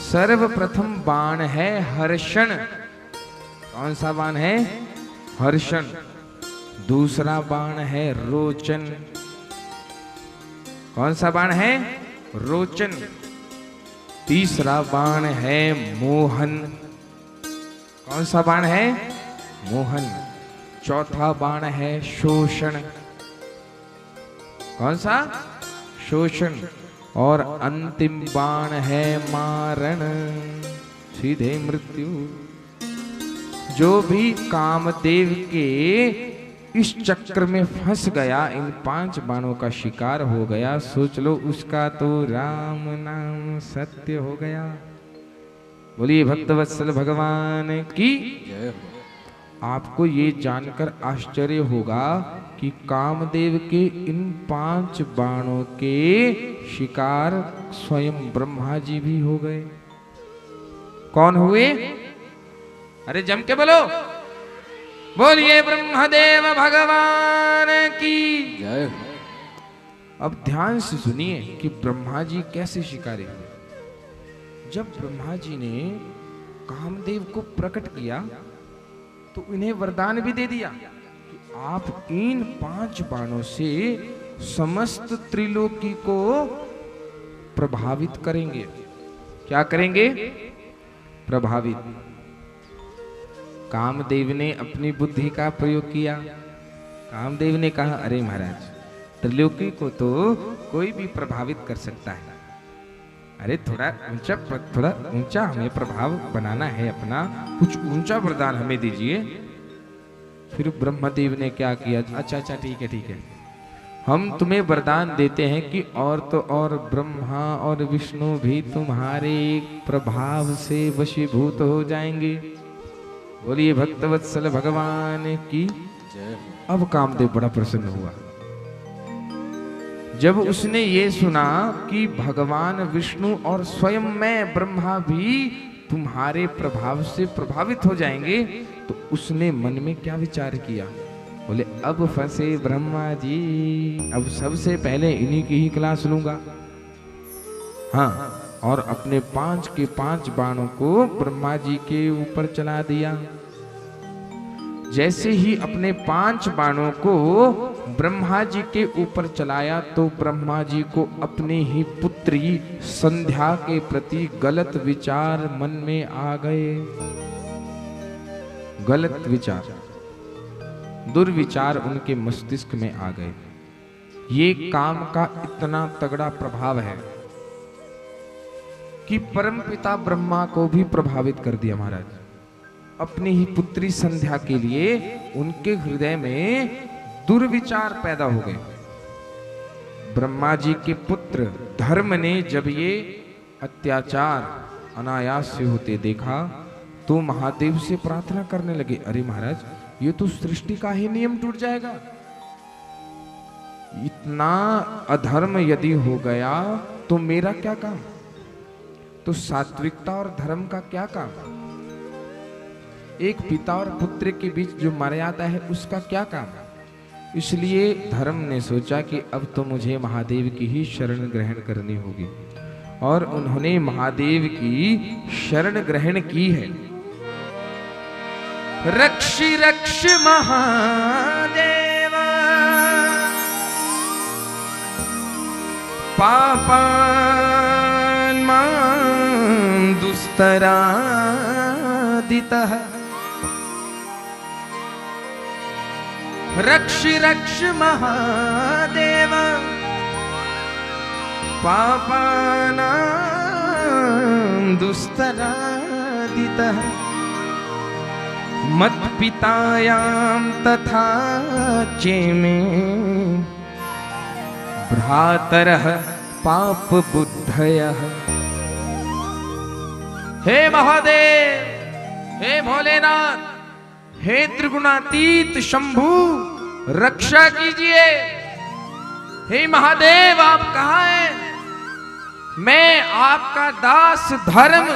सर्वप्रथम बाण है हर्षण। कौन सा बाण है? हर्षण। दूसरा बाण है रोचन। कौन सा बाण है? रोचन। तीसरा बाण है मोहन। कौन सा बाण है? मोहन। चौथा बाण है शोषण। कौन सा? शोषण। और अंतिम बाण है मारण, सीधे मृत्यु। जो भी कामदेव के इस चक्र में फंस गया, इन 5 बाणों का शिकार हो गया, सोच लो उसका तो राम नाम सत्य हो गया। बोलिए भक्तवत्सल भगवान की जय। आपको ये जानकर आश्चर्य होगा कि कामदेव के इन 5 बाणों के शिकार स्वयं ब्रह्मा जी भी हो गए। कौन हुए? अरे जम के बोलो, बोलिए ब्रह्मदेव भगवान की जय। अब ध्यान से सुनिए कि ब्रह्मा जी कैसे शिकारी हुए। जब ब्रह्मा जी ने कामदेव को प्रकट किया तो इन्हें वरदान भी दे दिया कि आप इन 5 बाणों से समस्त त्रिलोकी को प्रभावित करेंगे। क्या करेंगे? प्रभावित। कामदेव ने अपनी बुद्धि का प्रयोग किया। कामदेव ने कहा, अरे महाराज, त्रिलोकी को तो कोई भी प्रभावित कर सकता है। अरे थोड़ा ऊंचा हमें प्रभाव बनाना है अपना, कुछ ऊंचा वरदान हमें दीजिए। फिर ब्रह्मदेव ने क्या किया? अच्छा ठीक है, हम तुम्हें वरदान देते हैं कि और तो और ब्रह्मा और विष्णु भी तुम्हारे प्रभाव से वशीभूत हो जाएंगे। बोलिए भक्तवत्सल भगवान की जय। अब कामदेव बड़ा प्रसन्न हुआ जब उसने ये सुना कि भगवान विष्णु और स्वयं मैं ब्रह्मा भी तुम्हारे प्रभाव से प्रभावित हो जाएंगे। तो उसने मन में क्या विचार किया? बोले अब फंसे ब्रह्मा जी, अब सबसे पहले इन्हीं की ही क्लास लूंगा। हाँ, और अपने 5 के 5 बाणों को ब्रह्मा जी के ऊपर चला दिया। जैसे ही अपने 5 बाणों को ब्रह्मा जी के ऊपर चलाया तो ब्रह्मा जी को अपने ही पुत्री संध्या के प्रति गलत विचार मन में आ गए। गलत विचार, दुर्विचार उनके मस्तिष्क में आ गए। ये काम का इतना तगड़ा प्रभाव है कि परमपिता ब्रह्मा को भी प्रभावित कर दिया। महाराज अपनी ही पुत्री संध्या के लिए उनके हृदय में दुर्विचार पैदा हो गए। ब्रह्मा जी के पुत्र धर्म ने जब ये अत्याचार अनायास से होते देखा तो महादेव से प्रार्थना करने लगे, अरे महाराज, ये तो सृष्टि का ही नियम टूट जाएगा। इतना अधर्म यदि हो गया तो मेरा क्या काम? तो सात्विकता और धर्म का क्या काम? एक पिता और पुत्र के बीच जो मर्यादा है उसका क्या काम? इसलिए धर्म ने सोचा कि अब तो मुझे महादेव की ही शरण ग्रहण करनी होगी और उन्होंने महादेव की शरण ग्रहण की है। रक्ष रक्ष महादेव पापान् मां दुस्तरादितः रक्ष रक्ष महादेव पापानां दुस्तरादितः मत्पितायां तथा चेमे भ्रातरः पाप बुद्धयः। हे महादेव, हे भोलेनाथ, हे त्रिगुणातीत शंभु, रक्षा कीजिए। हे महादेव, आप कहाँ हैं? मैं आपका दास धर्म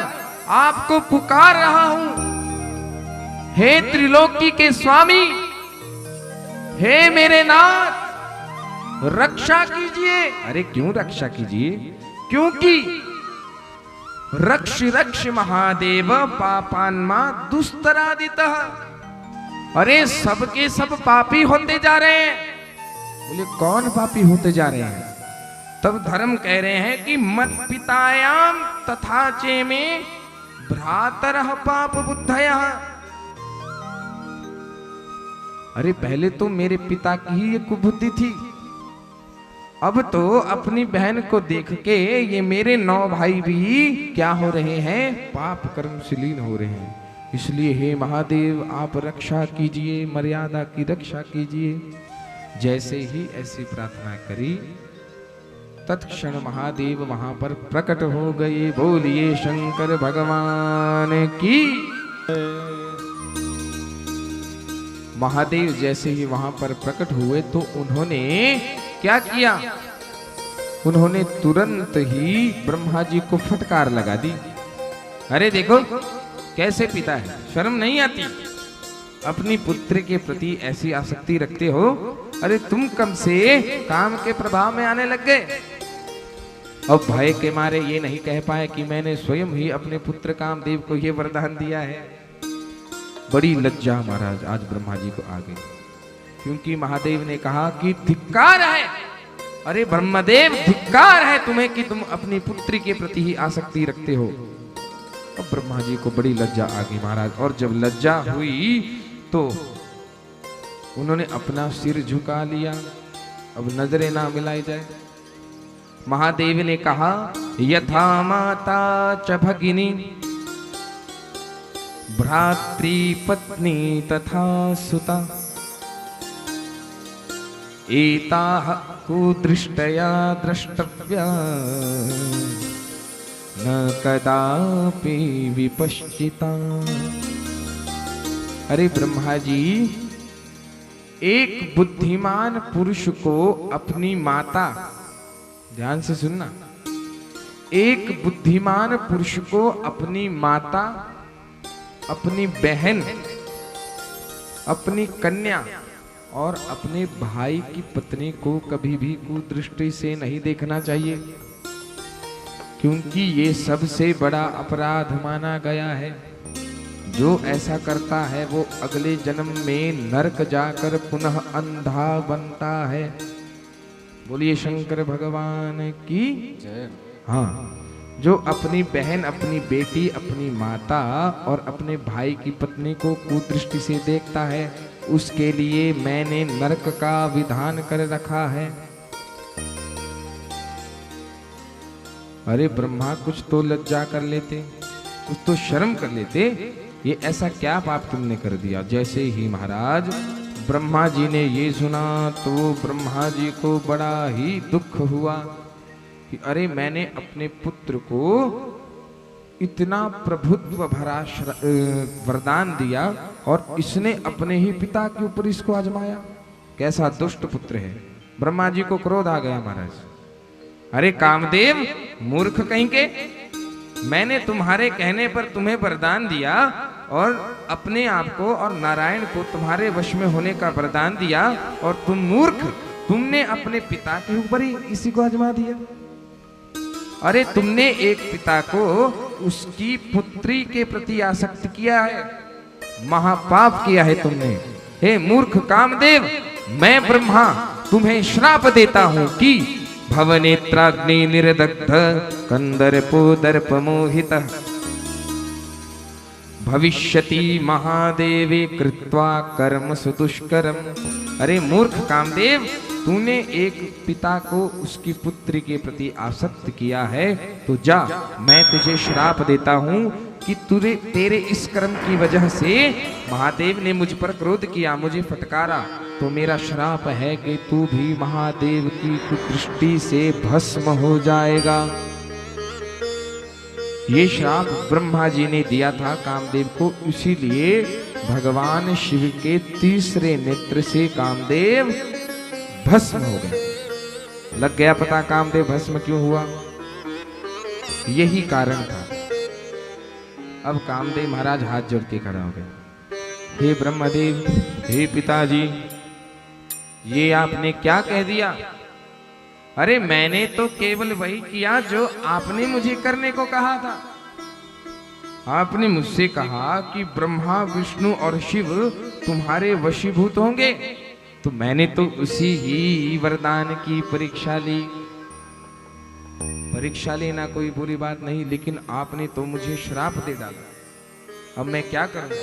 आपको पुकार रहा हूं। हे त्रिलोकी के स्वामी, हे मेरे नाथ, रक्षा कीजिए। अरे क्यों रक्षा कीजिए? क्योंकि रक्ष रक्ष महादेव पापान्मा दुस्तरादितः। अरे सबके सब पापी होते जा रहे हैं। बोले कौन पापी होते जा रहे हैं? तब धर्म कह रहे हैं कि मत पितायाम तथा चे में भ्रातरः पाप बुद्धयः। अरे पहले तो मेरे पिता की ही ये कुबुद्धि थी, अब तो अपनी बहन को देख के ये मेरे 9 भाई भी क्या हो रहे हैं? पाप कर्म से लीन हो रहे हैं। इसलिए हे महादेव, आप रक्षा कीजिए, मर्यादा की रक्षा कीजिए। जैसे ही ऐसी प्रार्थना करी, तत्क्षण महादेव वहां पर प्रकट हो गए। बोलिए शंकर भगवान की। महादेव जैसे ही वहां पर प्रकट हुए तो उन्होंने क्या किया? उन्होंने तुरंत ही ब्रह्मा जी को फटकार लगा दी। अरे देखो कैसे पिता है, शर्म नहीं आती? अपनी पुत्र के प्रति ऐसी आसक्ति रखते हो। अरे तुम कब से काम के प्रभाव में आने लग गए? अब भय के मारे ये नहीं कह पाए कि मैंने स्वयं ही अपने पुत्र कामदेव को ये वरदान दिया है। बड़ी लज्जा महाराज आज ब्रह्मा जी को आ गई, क्योंकि महादेव ने कहा कि धिक्कार है। अरे ब्रह्मदेव, धिक्कार है तुम्हें कि तुम अपनी पुत्री के प्रति ही आसक्ति रखते हो। अब ब्रह्मा जी को बड़ी लज्जा आ गई महाराज, और जब लज्जा हुई तो उन्होंने अपना सिर झुका लिया। अब नजरें ना मिलाई जाए। महादेव ने कहा, यथा माता च भगिनी भ्रातृ पत्नी तथा सुता एताः कुदृष्टया द्रष्टव्या न कदापि विपश्चिता। अरे ब्रह्मा जी, एक बुद्धिमान पुरुष को अपनी माता, ध्यान से सुनना, एक बुद्धिमान पुरुष को अपनी माता, अपनी बहन, अपनी कन्या और अपने भाई की पत्नी को कभी भी कुदृष्टि से नहीं देखना चाहिए, क्योंकि ये सबसे बड़ा अपराध माना गया है। जो ऐसा करता है वो अगले जन्म में नरक जाकर पुनः अंधा बनता है। बोलिए शंकर भगवान की जय। हाँ, जो अपनी बहन, अपनी बेटी, अपनी माता और अपने भाई की पत्नी को कुदृष्टि से देखता है, उसके लिए मैंने नरक का विधान कर रखा है। अरे ब्रह्मा, कुछ तो लज्जा कर लेते, कुछ तो शर्म कर लेते। ये ऐसा क्या पाप तुमने कर दिया? जैसे ही महाराज ब्रह्मा जी ने ये सुना तो ब्रह्मा जी को बड़ा ही दुख हुआ कि अरे मैंने अपने पुत्र को इतना प्रभुत्व भरा वरदान दिया और इसने अपने ही पिता के ऊपर इसको आजमाया। कैसा दुष्ट पुत्र है। ब्रह्मा जी को क्रोध आ गया महाराज। अरे कामदेव, मूर्ख कहीं के, मैंने तुम्हारे कहने पर तुम्हें वरदान दिया और अपने आप को और नारायण को तुम्हारे वश में होने का वरदान दिया, और तुम मूर्ख, तुमने अपने पिता के ऊपर ही इसी को आजमा दिया। अरे तुमने एक पिता को उसकी पुत्री के प्रति आसक्त किया है, महापाप किया है तुमने। हे मूर्ख कामदेव, मैं ब्रह्मा तुम्हें श्राप देता हूं कि भवनेत्राग्नि निर्दग्ध कंदर्पो दर्प मोहित भविष्यति महादेवे कृत्वा कर्म सुदुष्करम। अरे मूर्ख कामदेव, तूने एक पिता को उसकी पुत्री के प्रति आसक्त किया है, तो जा, मैं तुझे श्राप देता हूं कि तेरे इस कर्म की वजह से महादेव ने मुझ पर क्रोध किया, मुझे फटकारा, तो मेरा श्राप है कि तू भी महादेव की कुदृष्टि से भस्म हो जाएगा। ये श्राप ब्रह्मा जी ने दिया था कामदेव को, इसीलिए भगवान शिव के तीसरे नेत्र से कामदेव भस्म हो गए। लग गया पता कामदेव भस्म क्यों हुआ? यही कारण था। अब कामदेव महाराज हाथ जोड़ के खड़ा हो गए। हे ब्रह्मदेव, हे पिताजी, ये आपने क्या कह दिया? अरे मैंने तो केवल वही किया जो आपने मुझे करने को कहा था। आपने मुझसे कहा कि ब्रह्मा, विष्णु और शिव तुम्हारे वशीभूत होंगे, तो मैंने तो उसी ही वरदान की परीक्षा ली। परीक्षा लेना कोई बुरी बात नहीं, लेकिन आपने तो मुझे श्राप दे डाला। अब मैं क्या करूंगा?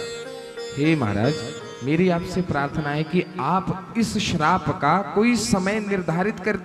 हे महाराज, मेरी आपसे प्रार्थना है कि आप इस श्राप का कोई समय निर्धारित कर